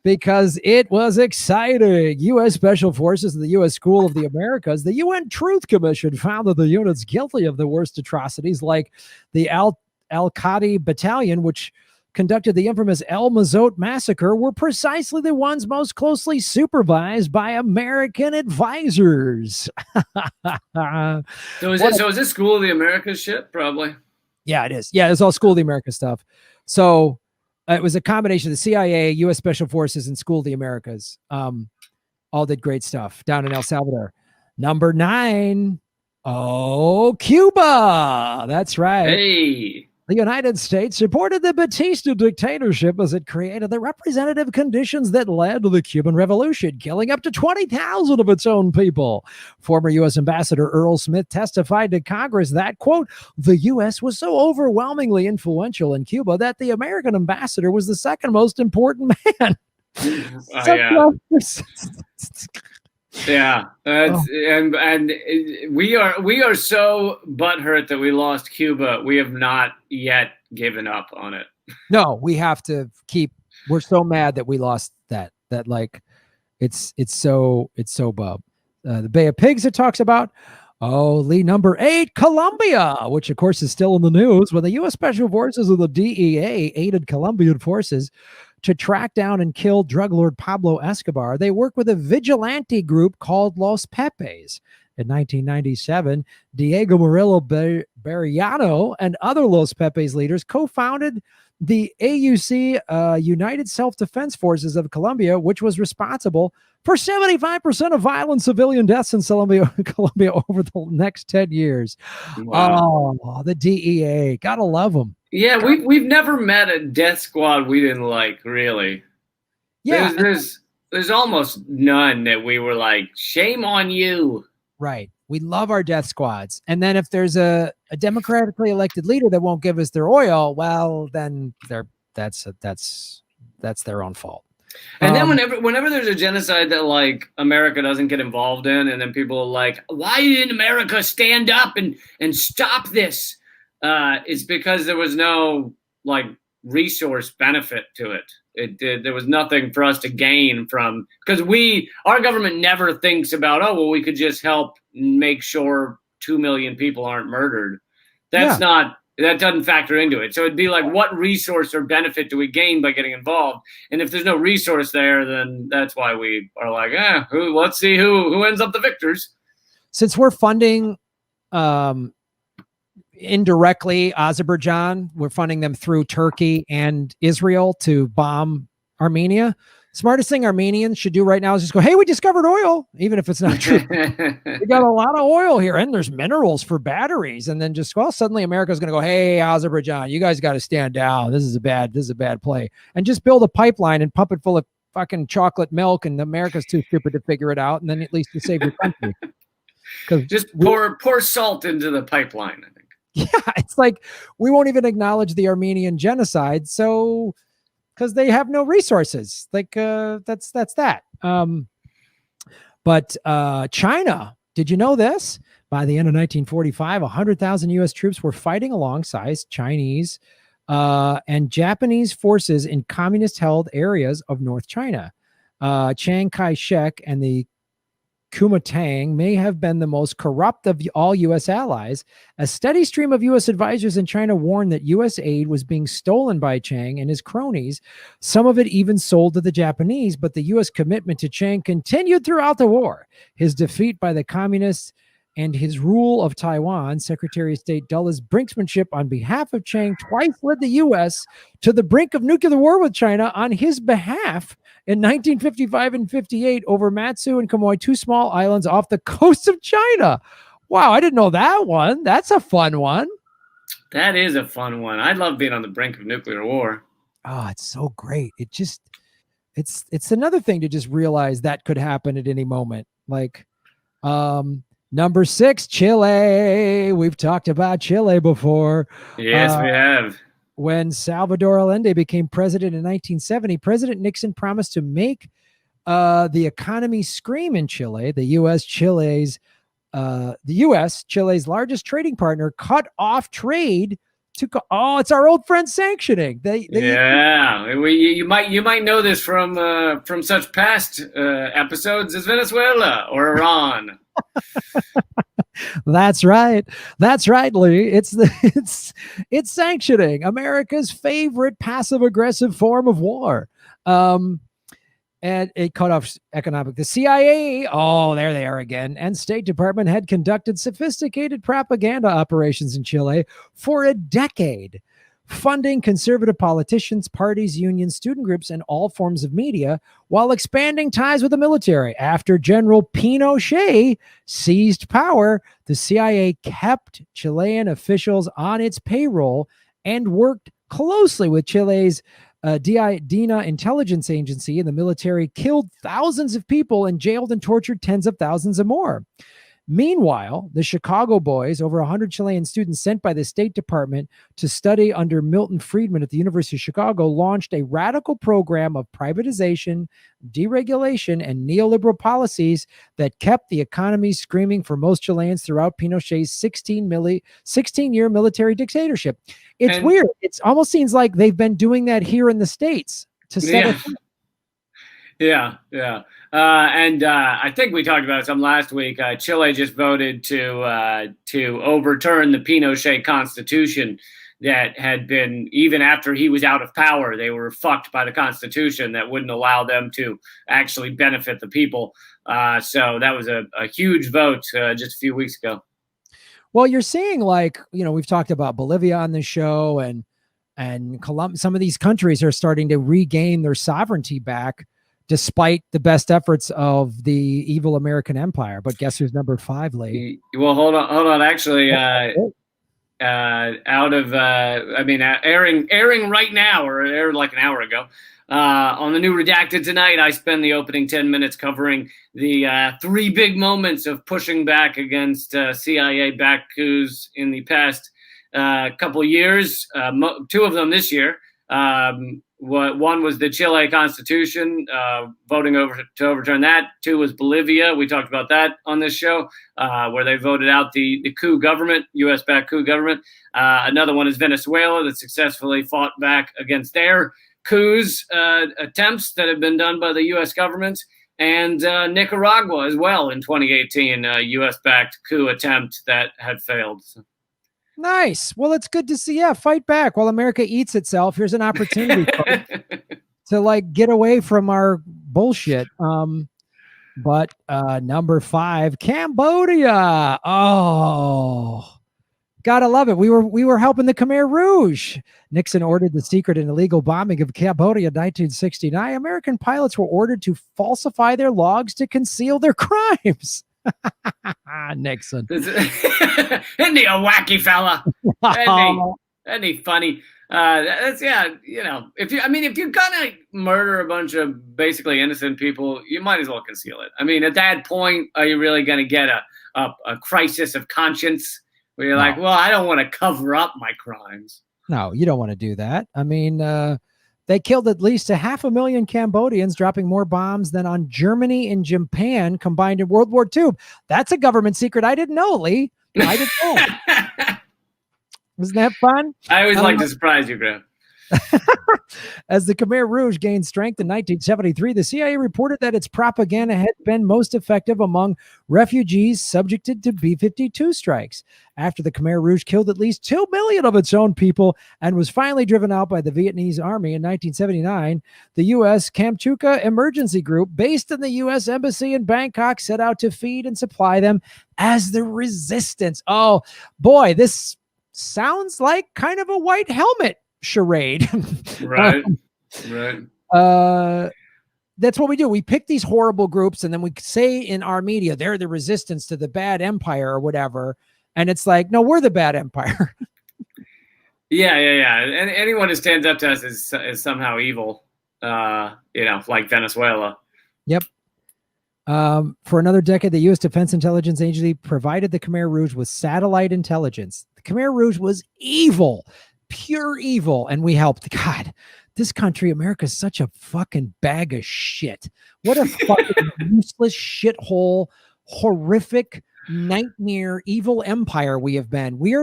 S1: Because it was exciting. U.S. Special Forces and the U.S. School of the Americas, the UN Truth Commission found that the units guilty of the worst atrocities, like the Al-Qadi Battalion, which conducted the infamous El Mazout massacre, were precisely the ones most closely supervised by American advisors.
S2: So is this School of the Americas shit? Probably.
S1: Yeah, it is. Yeah, it's all School of the Americas stuff. So it was a combination of the CIA, U.S. Special Forces, and School of the Americas. All did great stuff down in El Salvador. Number 9. Oh, Cuba. That's right.
S2: Hey.
S1: The United States supported the Batista dictatorship as it created the representative conditions that led to the Cuban Revolution, killing up to 20,000 of its own people. Former U.S. Ambassador Earl Smith testified to Congress that, quote, the U.S. was so overwhelmingly influential in Cuba that the American ambassador was the second most important man.
S2: Yeah, and we are so butthurt that we lost Cuba. We have not yet given up on it.
S1: No, we have to keep. We're so mad that we lost that. That like, it's so bub. The Bay of Pigs it talks about. Oh, Lee, number 8, Colombia, which of course is still in the news when the U.S. Special Forces of the DEA aided Colombian forces to track down and kill drug lord Pablo Escobar. They worked with a vigilante group called Los Pepes. In 1997, Diego Murillo Beriano and other Los Pepes leaders co-founded the AUC, United Self-Defense Forces of Colombia, which was responsible for 75% of violent civilian deaths in Colombia over the next 10 years. Wow. Oh, the DEA. Gotta love them.
S2: Yeah, we've never met a death squad we didn't like, really. Yeah. There's almost none that we were like, shame on you.
S1: Right. We love our death squads. And then if there's a democratically elected leader that won't give us their oil, well, then that's their own fault.
S2: And then whenever there's a genocide that like America doesn't get involved in, and then people are like, why didn't America stand up and stop this? It's because there was no like resource benefit to it. There was nothing for us to gain from, because our government never thinks about, oh, well, we could just help make sure 2 million people aren't murdered. That doesn't factor into it. So it'd be like, what resource or benefit do we gain by getting involved? And if there's no resource there, then that's why we are like, let's see who ends up the victors.
S1: Since we're funding indirectly Azerbaijan, we're funding them through Turkey and Israel to bomb Armenia. Smartest thing Armenians should do right now is just go, hey, we discovered oil, even if it's not true. We got a lot of oil here, and there's minerals for batteries. And then just, well, suddenly America's going to go, hey, Azerbaijan, you guys got to stand down. This is a bad play. And just build a pipeline and pump it full of fucking chocolate milk, and America's too stupid to figure it out. And then at least you save your country.
S2: Just pour salt into the pipeline, I think.
S1: Yeah, it's like we won't even acknowledge the Armenian genocide, so because they have no resources. Like that's that. But China, did you know this? By the end of 1945, 100,000 U.S. troops were fighting alongside Chinese and Japanese forces in communist-held areas of North China. Chiang Kai-shek and the Kuomintang may have been the most corrupt of all U.S. allies. A steady stream of U.S. advisors in China warned that U.S. aid was being stolen by Chiang and his cronies, some of it even sold to the Japanese, but the U.S. commitment to Chiang continued throughout the war. His defeat by the communists and his rule of Taiwan, Secretary of State Dulles' brinksmanship on behalf of Chiang twice led the U.S. to the brink of nuclear war with China on his behalf in 1955 and 58 over Matsu and Quemoy, two small islands off the coast of China. Wow, I didn't know that one. That's a fun one.
S2: That is a fun one. I love being on the brink of nuclear war.
S1: Oh, it's so great. It's another thing to just realize that could happen at any moment. Like, number 6, Chile. We've talked about Chile before.
S2: Yes, we have.
S1: When Salvador Allende became president in 1970, President Nixon promised to make the economy scream in Chile. The U.S., Chile's largest trading partner, cut off trade to. It's our old friend sanctioning.
S2: You might know this from such past episodes as Venezuela or Iran.
S1: That's right, Lee. It's sanctioning, America's favorite passive-aggressive form of war. And it cut off economic. The CIA, there they are again, and State Department had conducted sophisticated propaganda operations in Chile for a decade, funding conservative politicians, parties, unions, student groups, and all forms of media, while expanding ties with the military. After General Pinochet seized power, the CIA kept Chilean officials on its payroll and worked closely with Chile's DINA intelligence agency, and the military killed thousands of people and jailed and tortured tens of thousands of more. Meanwhile, the Chicago Boys, over 100 Chilean students sent by the State Department to study under Milton Friedman at the University of Chicago, launched a radical program of privatization, deregulation, and neoliberal policies that kept the economy screaming for most Chileans throughout Pinochet's 16-year military dictatorship. It's weird. It almost seems like they've been doing that here in the States to set it.
S2: Yeah. And I think we talked about it some last week. Chile just voted to overturn the Pinochet constitution that had been, even after he was out of power, they were fucked by the constitution that wouldn't allow them to actually benefit the people. So that was a huge vote just a few weeks ago.
S1: Well, you're seeing, like, we've talked about Bolivia on the show, and Colombia. Some of these countries are starting to regain their sovereignty back, despite the best efforts of the evil American empire. But guess who's number 5, Lee?
S2: Well, hold on. Actually, airing right now, or aired like an hour ago, on the new Redacted tonight, I spend the opening 10 minutes covering the 3 big moments of pushing back against CIA-backed coups in the past couple years, 2 of them this year. One was the Chile Constitution, voting to overturn that. Two was Bolivia. We talked about that on this show, where they voted out the coup government, U.S.-backed coup government. Another one is Venezuela that successfully fought back against their coups attempts that have been done by the U.S. government. And Nicaragua as well in 2018, U.S.-backed coup attempt that had failed.
S1: Nice. Well, it's good to see. Yeah, fight back while America eats itself. Here's an opportunity to like get away from our bullshit. But number 5, Cambodia. Oh, gotta love it. We were helping the Khmer Rouge. Nixon ordered the secret and illegal bombing of Cambodia in 1969. American pilots were ordered to falsify their logs to conceal their crimes. Nixon.
S2: Isn't he a wacky fella? Isn't he funny? That's, yeah, you know, if you're gonna murder a bunch of basically innocent people, you might as well conceal it. I mean, at that point, are you really gonna get a crisis of conscience where you're like, well, I don't want to cover up my crimes?
S1: No, you don't want to do that. I mean, they killed at least 500,000 Cambodians, dropping more bombs than on Germany and Japan combined in World War II. That's a government secret I didn't know, Lee. I didn't know. Wasn't that fun?
S2: I always like to surprise you, Graham.
S1: As the Khmer Rouge gained strength in 1973, the CIA reported that its propaganda had been most effective among refugees subjected to B-52 strikes. After the Khmer Rouge killed at least 2 million of its own people and was finally driven out by the Vietnamese army in 1979, the U.S. Kamchuka Emergency Group, based in the U.S. Embassy in Bangkok, set out to feed and supply them as the resistance. Oh, boy, this sounds like kind of a white helmet charade.
S2: Right.
S1: That's what we do. We pick these horrible groups and then we say in our media, they're the resistance to the bad empire or whatever. And it's like, no, we're the bad empire.
S2: Yeah. And anyone who stands up to us is somehow evil, like Venezuela.
S1: Yep. For another decade, the U.S. Defense Intelligence Agency provided the Khmer Rouge with satellite intelligence. The Khmer Rouge was evil, pure evil, and we helped. God, this country, America, is such a fucking bag of shit. What a fucking useless shithole, horrific, nightmare, evil empire we have been. We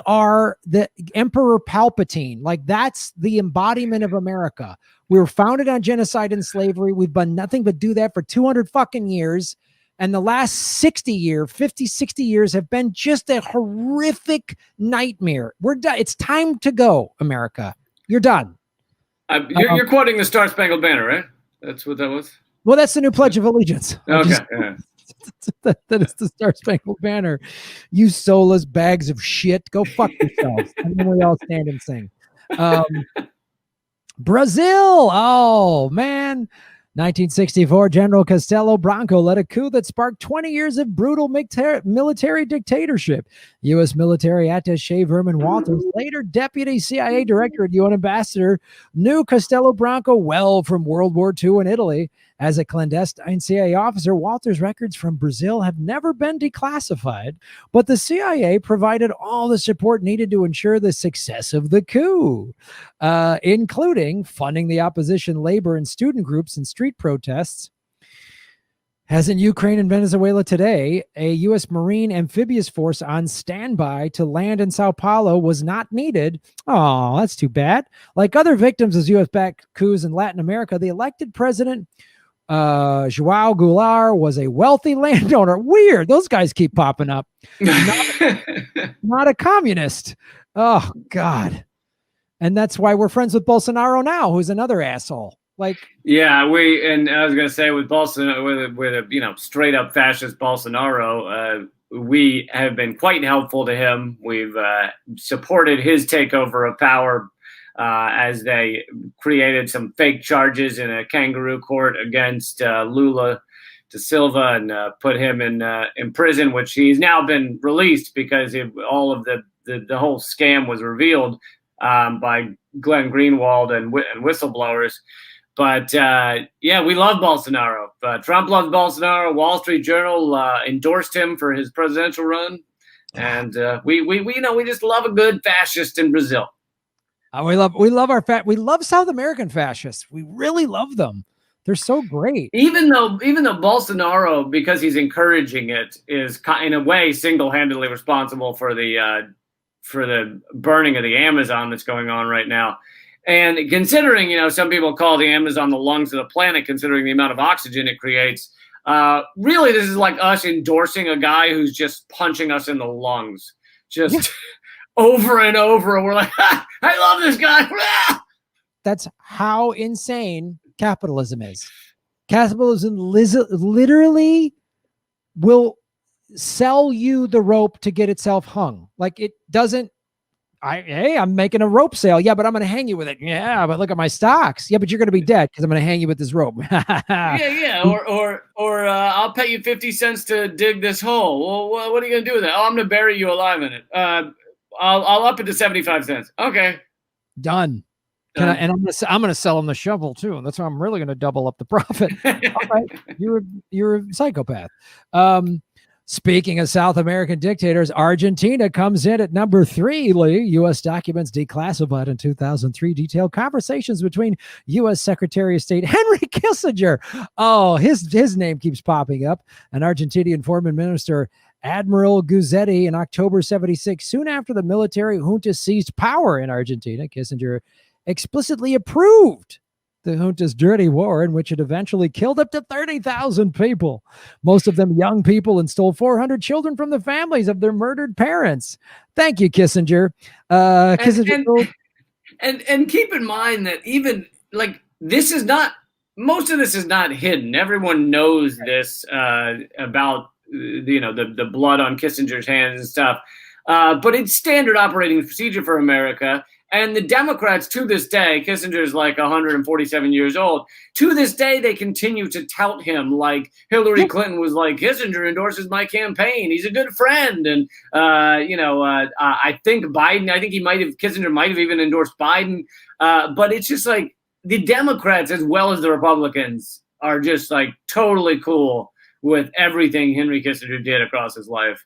S1: are the Emperor Palpatine. Like, that's the embodiment of America. We were founded on genocide and slavery. We've done nothing but do that for 200 fucking years. And the last 50, 60 years have been just a horrific nightmare. We're done. It's time to go, America. You're done.
S2: You're quoting the Star Spangled Banner, right? That's what that was?
S1: Well, that's the new Pledge of Allegiance.
S2: Okay.
S1: That is the Star Spangled Banner. You soulless bags of shit. Go fuck yourselves. And then we all stand and sing. Brazil. Oh, man. 1964, General Castelo Branco led a coup that sparked 20 years of brutal military dictatorship. U.S. military attaché Vernon Walters, later deputy CIA director and UN ambassador, knew Castelo Branco well from World War II in Italy. As a clandestine CIA officer, Walters' records from Brazil have never been declassified, but the CIA provided all the support needed to ensure the success of the coup, including funding the opposition labor and student groups in street protests. As in Ukraine and Venezuela today, a U.S. Marine amphibious force on standby to land in Sao Paulo was not needed. Oh, that's too bad. Like other victims of U.S.-backed coups in Latin America, the elected president, João Goulart, was a wealthy landowner. Weird. Those guys keep popping up. Not a communist. Oh, God. And that's why we're friends with Bolsonaro now, who's another asshole. Like,
S2: yeah, and I was going to say with Bolsonaro, with a straight up fascist Bolsonaro, we have been quite helpful to him. We've supported his takeover of power as they created some fake charges in a kangaroo court against Lula da Silva and put him in prison, which he's now been released because all of the whole scam was revealed by Glenn Greenwald and whistleblowers. But we love Bolsonaro. Trump loves Bolsonaro. Wall Street Journal endorsed him for his presidential run, and we just love a good fascist in Brazil.
S1: We love South American fascists. We really love them. They're so great.
S2: Even though Bolsonaro, because he's encouraging it, is in a way single-handedly responsible for the burning of the Amazon that's going on right now. And considering, some people call the Amazon the lungs of the planet, considering the amount of oxygen it creates, really this is like us endorsing a guy who's just punching us in the lungs. Just over and over. We're like, I love this guy.
S1: That's how insane capitalism is. Capitalism literally will sell you the rope to get itself hung. Like it doesn't. Hey, I'm making a rope sale. Yeah, but I'm going to hang you with it. Yeah, but look at my stocks. Yeah, but you're going to be dead because I'm going to hang you with this rope.
S2: Yeah. Or I'll pay you 50 cents to dig this hole. Well, what are you going to do with it? Oh, I'm going to bury you alive in it. I'll up it to 75 cents. Okay.
S1: Done. I'm going to sell him the shovel too. And that's how I'm really going to double up the profit. All right. You're a psychopath. Speaking of South American dictators, Argentina comes in at number 3, Lee. U.S. documents declassified in 2003 detail conversations between U.S. Secretary of State Henry Kissinger. Oh, his name keeps popping up. An Argentinian foreign minister, Admiral Guzzetti, in October 1976, soon after the military junta seized power in Argentina. Kissinger explicitly approved the junta's dirty war, in which it eventually killed up to 30,000 people, most of them young people, and stole 400 children from the families of their murdered parents. Thank you, Kissinger. Kissinger
S2: and keep in mind that even like this is not, most of this is not hidden. Everyone knows this about the blood on Kissinger's hands and stuff. But it's standard operating procedure for America. And the Democrats, to this day, Kissinger's like 147 years old. To this day, they continue to tout him like Hillary Clinton was like, Kissinger endorses my campaign. He's a good friend. And, I think Kissinger might have even endorsed Biden. But it's just like the Democrats, as well as the Republicans, are just like totally cool with everything Henry Kissinger did across his life.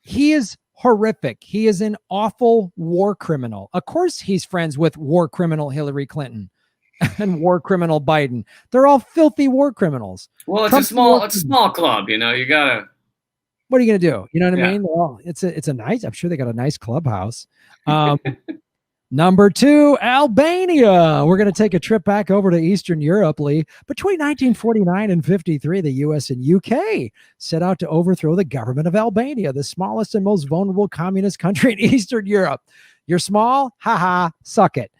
S1: He is horrific. He is an awful war criminal. Of course, he's friends with war criminal Hillary Clinton and war criminal Biden. They're all filthy war criminals.
S2: Well, it's a small club, you gotta.
S1: What are you gonna do? You know what I mean? Well, it's a nice. I'm sure they got a nice clubhouse. Number 2, Albania. We're going to take a trip back over to Eastern Europe, Lee. Between 1949 and 53, the U.S. and U.K. set out to overthrow the government of Albania, the smallest and most vulnerable communist country in Eastern Europe. You're small? Ha, suck it.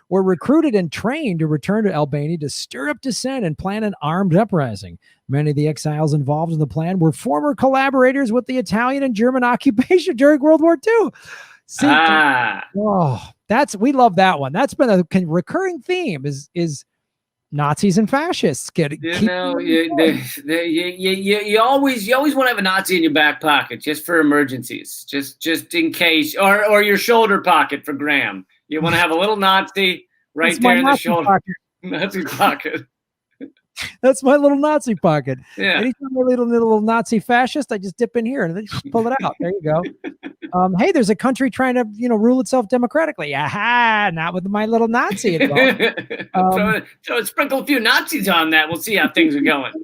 S1: Were recruited and trained to return to Albania to stir up dissent and plan an armed uprising. Many of the exiles involved in the plan were former collaborators with the Italian and German occupation during World War II. See, we love that one. That's been a recurring theme is Nazis and fascists.
S2: You always want to have a Nazi in your back pocket just for emergencies, just in case, or your shoulder pocket for Graham. You want to have a little Nazi right there in the shoulder pocket. Nazi pocket.
S1: That's my little Nazi pocket.
S2: Yeah.
S1: Anytime I need a little Nazi fascist, I just dip in here and then pull it out. There you go. Hey, there's a country trying to, rule itself democratically. Aha, not with my little Nazi involved.
S2: So sprinkle a few Nazis on that. We'll see how things are going.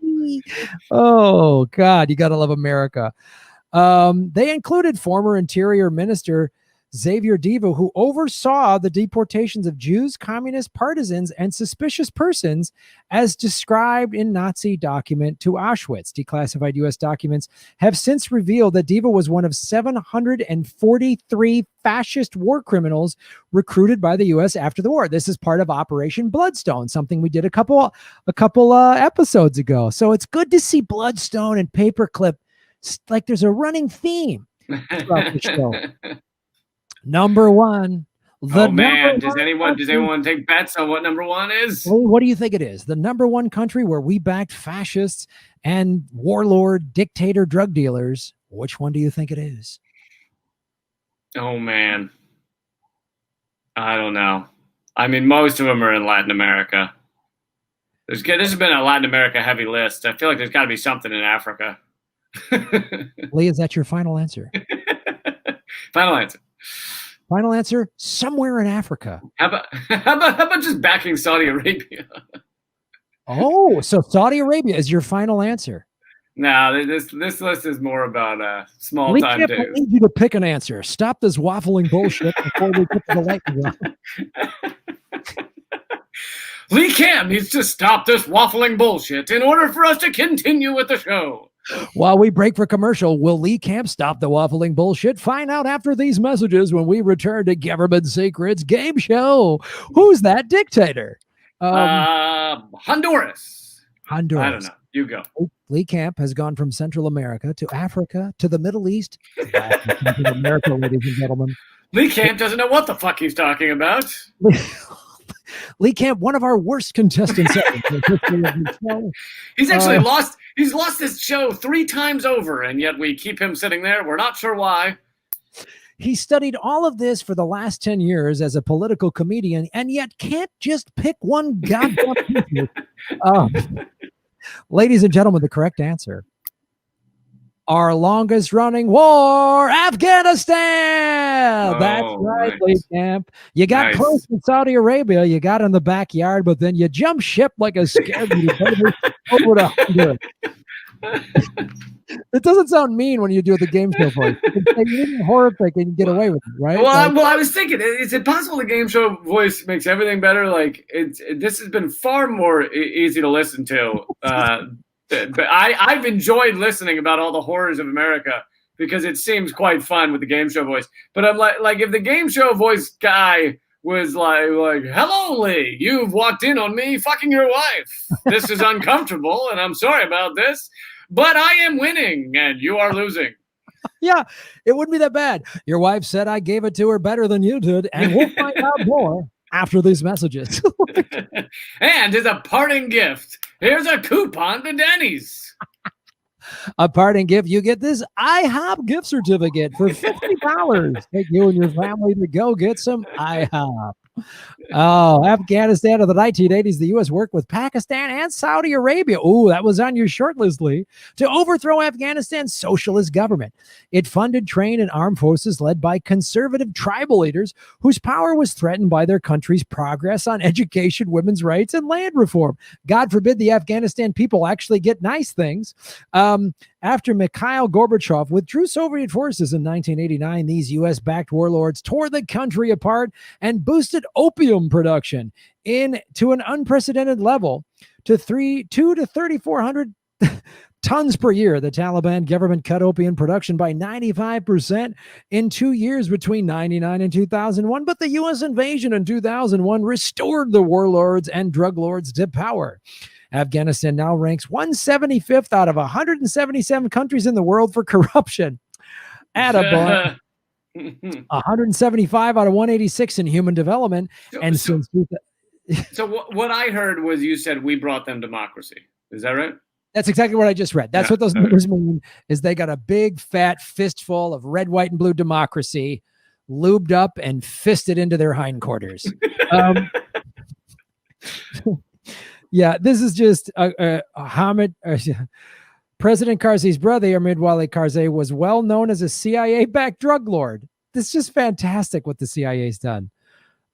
S1: Oh, God, you got to love America. They included former Interior Minister Xavier Devo, who oversaw the deportations of Jews, communist partisans, and suspicious persons as described in Nazi document to Auschwitz. Declassified U.S. documents have since revealed that Devo was one of 743 fascist war criminals recruited by the U.S. after the war. This is part of Operation Bloodstone, something we did a couple episodes ago. So it's good to see Bloodstone and Paperclip, like there's a running theme throughout the show. Number 1.
S2: Does anyone take bets on what number 1 is?
S1: What do you think it is? The number 1 country where we backed fascists and warlord, dictator, drug dealers. Which one do you think it is?
S2: Oh, man. I don't know. I mean, most of them are in Latin America. This has been a Latin America heavy list. I feel like there's got to be something in Africa.
S1: Lee, is that your final answer?
S2: Final answer.
S1: Final answer, somewhere in Africa.
S2: How about just backing Saudi Arabia?
S1: Oh, so Saudi Arabia is your final answer.
S2: No, this list is more about small
S1: Lee
S2: time
S1: Camp, I
S2: dudes.
S1: need you to pick an answer. Stop this waffling bullshit before we get to the lightning round.
S2: Lee Camp needs to stop this waffling bullshit in order for us to continue with the show.
S1: While we break for commercial, will Lee Camp stop the waffling bullshit? Find out after these messages when we return to Government Secrets Game Show. Who's that dictator?
S2: Honduras.
S1: Honduras.
S2: I don't know. You go.
S1: Lee Camp has gone from Central America to Africa to the Middle East. To America, ladies and gentlemen.
S2: Lee Camp doesn't know what the fuck he's talking about.
S1: Lee Camp, one of our worst contestants ever.
S2: He's actually lost. He's lost this show 3 times over, and yet we keep him sitting there. We're not sure why.
S1: He studied all of this for the last 10 years as a political comedian, and yet can't just pick one goddamn picture. Ladies and gentlemen, the correct answer. Our longest running war, Afghanistan. That's right,
S2: nice.
S1: Lee Camp. You got close to Saudi Arabia. You got in the backyard, but then you jumped ship like a scared little baby over to Honduras. It doesn't sound mean when you do the game show voice. You can say anything horrific and get away with it, right?
S2: Well, I was thinking, is it possible the game show voice makes everything better? Like, this has been far more easy to listen to. But I've enjoyed listening about all the horrors of America because it seems quite fun with the game show voice. But I'm like if the game show voice guy was like, hello, Lee, you've walked in on me fucking your wife. This is uncomfortable, and I'm sorry about this, but I am winning, and you are losing.
S1: Yeah, it wouldn't be that bad. Your wife said I gave it to her better than you did, and we'll find out more after these messages.
S2: And as a parting gift, here's a coupon to Denny's.
S1: A parting gift, you get this IHOP gift certificate for $50. Take you and your family to go get some IHOP. Oh, Afghanistan of the 1980s, the U.S. worked with Pakistan and Saudi Arabia. Oh, that was on your short list, Lee, to overthrow Afghanistan's socialist government. It funded, trained, and armed forces led by conservative tribal leaders whose power was threatened by their country's progress on education, women's rights, and land reform. God forbid the Afghanistan people actually get nice things. After Mikhail Gorbachev withdrew Soviet forces in 1989, these U.S.-backed warlords tore the country apart and boosted opium production to an unprecedented level to 200 to 3,400 tons per year. The Taliban government cut opium production by 95% in 2 years between 1999 and 2001, but the U.S. invasion in 2001 restored the warlords and drug lords to power. Afghanistan now ranks 175th out of 177 countries in the world for corruption. Attaboy. 175 out of 186 in human development. So
S2: what I heard was you said we brought them democracy. Is that right?
S1: That's exactly what I just read. That's what those numbers mean, is they got a big fat fistful of red, white, and blue democracy lubed up and fisted into their hindquarters. Yeah, this is just Hamid. President Karzai's brother, Hamid Wali Karzai, was well known as a CIA-backed drug lord. This is just fantastic what the CIA's done.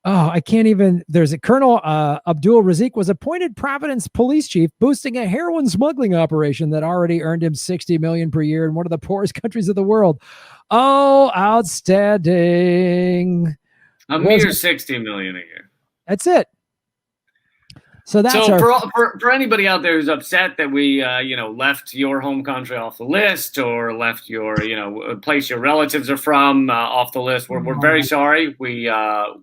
S1: Oh, I can't even. There's a Colonel Abdul Razik was appointed Providence police chief, boosting a heroin smuggling operation that already earned him $60 million per year in one of the poorest countries of the world. Oh, outstanding!
S2: A mere $60 million a year.
S1: That's it. So that's
S2: for anybody out there who's upset that we left your home country off the list, or left your place your relatives are from off the list, we're very sorry. We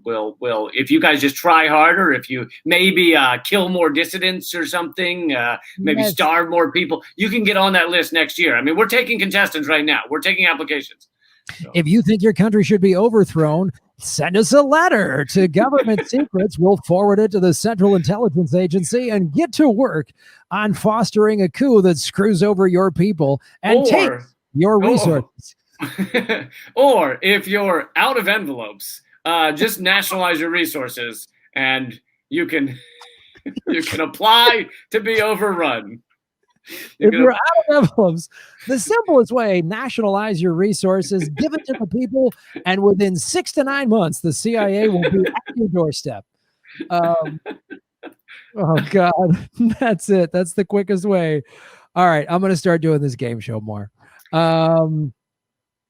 S2: will if you guys just try harder, if you maybe kill more dissidents or something, maybe starve more people, you can get on that list next year. I mean, we're taking contestants right now. We're taking applications. So.
S1: If you think your country should be overthrown, send us a letter to Government Secrets. We'll forward it to the Central Intelligence Agency and get to work on fostering a coup that screws over your people and takes your resources.
S2: Or if you're out of envelopes, just nationalize your resources and you can apply to be overrun.
S1: If you're out of envelopes, the simplest way, nationalize your resources, give it to the people, and within 6 to 9 months, the CIA will be at your doorstep. Oh, God. That's it. That's the quickest way. All right. I'm going to start doing this game show more.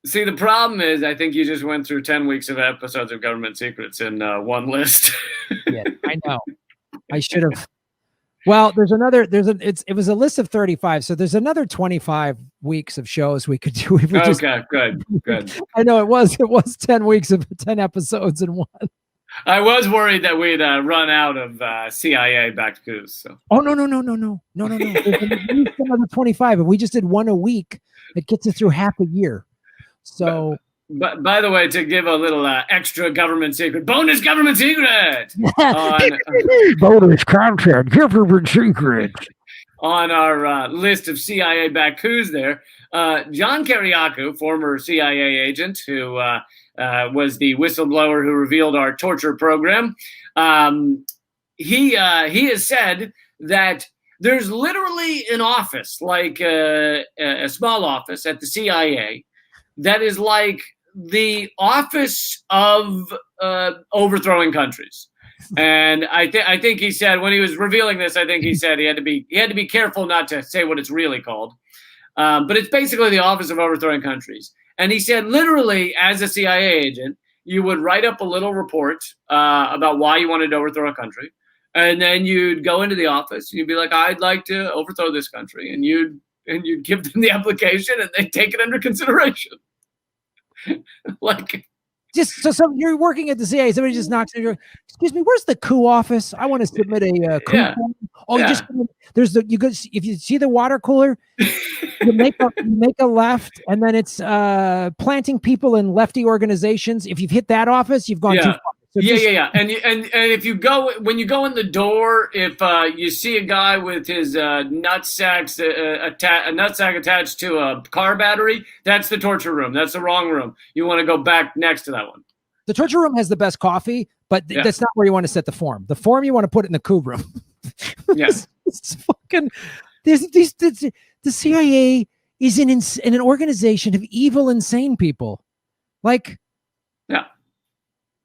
S2: See, the problem is, I think you just went through 10 weeks of episodes of Government Secrets in one list.
S1: Yeah, I know. I should have. Well, it was a list of 35. So there's another 25 weeks of shows we could do. If we
S2: okay, good.
S1: I know it was 10 weeks of 10 episodes in one.
S2: I was worried that we'd run out of CIA back coups. So.
S1: Oh, no. There's another 25. And we just did one a week. It gets us through half a year. So,
S2: but by the way, to give a little extra government secret, bonus government secret,
S1: bonus content, government secret
S2: on our list of CIA back coups. There, John Kiriakou, former CIA agent who was the whistleblower who revealed our torture program, he has said that there's literally an office, like a small office at the CIA, that is like the office of overthrowing countries. And I think he said, when he was revealing this, I think he said he had to be careful not to say what it's really called. But it's basically the office of overthrowing countries. And he said, literally, as a CIA agent, you would write up a little report about why you wanted to overthrow a country. And then you'd go into the office and you'd be like, I'd like to overthrow this country. And you'd give them the application and they'd take it under consideration. Like,
S1: just so you're working at the CIA, somebody just knocks on your, excuse me, where's the coup office? I want to submit a coup.
S2: Yeah.
S1: Oh, yeah. You go, if you see the water cooler, you make a left, and then it's planting people in lefty organizations. If you've hit that office, you've gone too far. So
S2: And if you go, when you go in the door, if you see a guy with his nutsack attached to a car battery, that's the torture room. That's the wrong room. You want to go back next to that one.
S1: The torture room has the best coffee, but that's not where you want to set the form. The form you want to put it in the coup room.
S2: Yes.
S1: It's fucking. The CIA is in an organization of evil, insane people. Like.
S2: Yeah.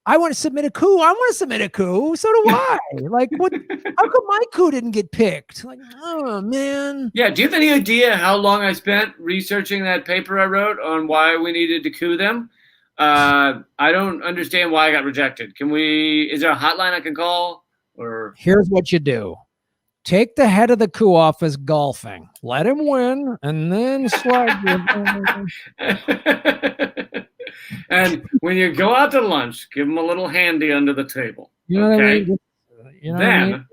S1: I want to submit a coup. I want to submit a coup. So do I. Like, what? How come my coup didn't get picked? Like, oh, man.
S2: Yeah. Do you have any idea how long I spent researching that paper I wrote on why we needed to coup them? I don't understand why I got rejected. Is there a hotline I can call? Or
S1: here's what you do. Take the head of the coup office golfing. Let him win, and then slide.
S2: And when you go out to lunch, give them a little handy under the table.
S1: You know what I mean?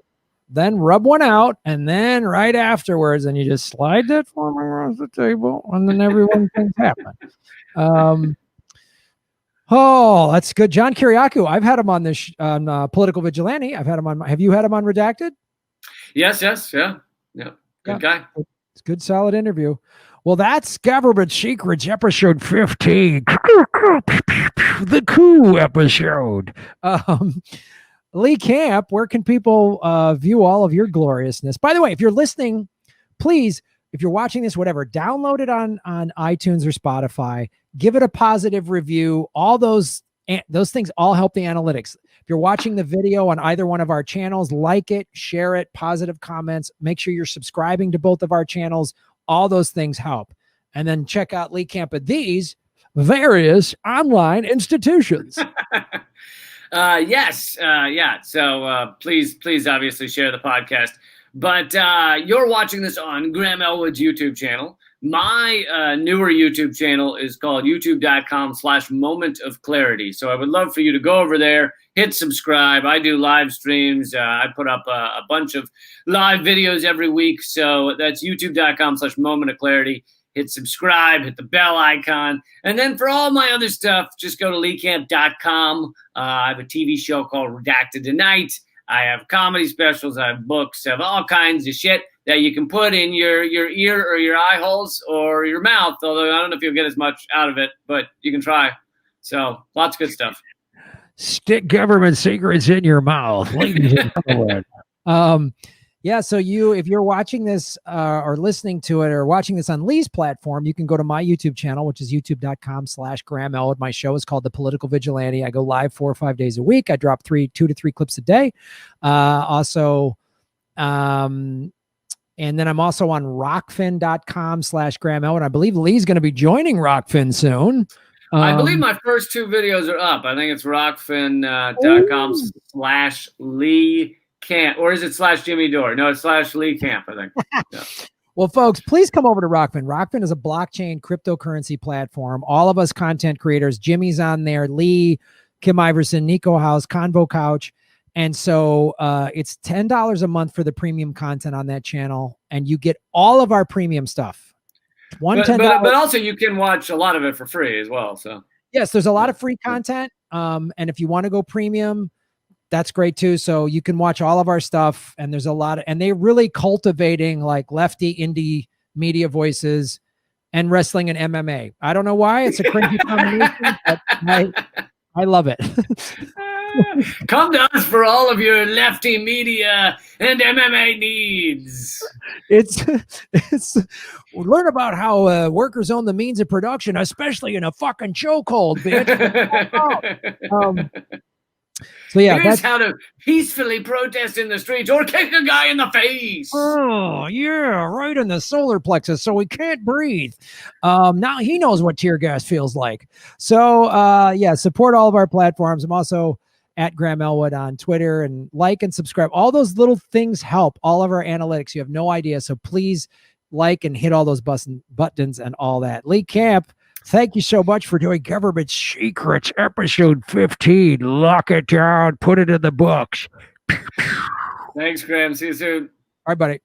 S1: Then rub one out, and then right afterwards, and you just slide that form across the table, and then everyone things happen. Oh, that's good. John Kiriakou. I've had him on this on Political Vigilante. I've had him on. Have you had him on Redacted? Yes.
S2: Yeah. Good guy.
S1: It's a good, solid interview. Well, that's Government Secrets, episode 15. The coup episode. Lee Camp, where can people view all of your gloriousness? By the way, if you're listening, please, if you're watching this, whatever, download it on iTunes or Spotify. Give it a positive review. All those things all help the analytics. If you're watching the video on either one of our channels, like it, share it, positive comments. Make sure you're subscribing to both of our channels. All those things help. And then check out Lee Camp at these various online institutions.
S2: Yes. Yeah. So please obviously share the podcast. But you're watching this on Graham Elwood's YouTube channel. My newer YouTube channel is called youtube.com/Moment of Clarity. So I would love for you to go over there, hit subscribe. I do live streams. I put up a bunch of live videos every week. So that's youtube.com/Moment of Clarity. Hit subscribe, hit the bell icon. And then for all my other stuff, just go to leecamp.com. I have a TV show called Redacted Tonight. I have comedy specials. I have books. I have all kinds of shit that you can put in your ear or your eye holes or your mouth, although I don't know if you'll get as much out of it, but you can try. So lots of good stuff.
S1: Stick government secrets in your mouth, ladies and gentlemen. Yeah, so if you're watching this or listening to it or watching this on Lee's platform, you can go to my YouTube channel, which is youtube.com/Graham Elwood. My show is called The Political Vigilante. I go live 4 or 5 days a week. I drop 2 to 3 clips a day. And then I'm also on rockfin.com/Graham Elwood. I believe Lee's going to be joining Rockfin soon.
S2: I believe my first 2 videos are up. I think it's rockfin.com/Lee Camp, or is it /Jimmy Dore? No, it's /Lee Camp, I think. Yeah.
S1: Well, folks, please come over to Rockfin. Rockfin is a blockchain cryptocurrency platform. All of us content creators, Jimmy's on there, Lee, Kim Iverson, Nico House, Convo Couch. And so it's $10 a month for the premium content on that channel. And you get all of our premium stuff.
S2: But also you can watch a lot of it for free as well. So
S1: yes, there's a lot of free content. And if you want to go premium, that's great too. So you can watch all of our stuff, and there's a lot of, and they're really cultivating like lefty indie media voices and wrestling and MMA. I don't know why it's a crazy combination, but I love it.
S2: Come to us for all of your lefty media and MMA needs.
S1: It's learn about how workers own the means of production, especially in a fucking chokehold, bitch. So yeah,
S2: here's how to peacefully protest in the streets or kick a guy in the face.
S1: Oh yeah, right in the solar plexus, so he can't breathe. Now he knows what tear gas feels like. So yeah, support all of our platforms. I'm also at Graham Elwood on Twitter, and like and subscribe. All those little things help all of our analytics. You have no idea. So please like and hit all those buttons and all that. Lee Camp, thank you so much for doing Government Secrets, episode 15. Lock it down. Put it in the books.
S2: Thanks, Graham. See you soon.
S1: All right, buddy.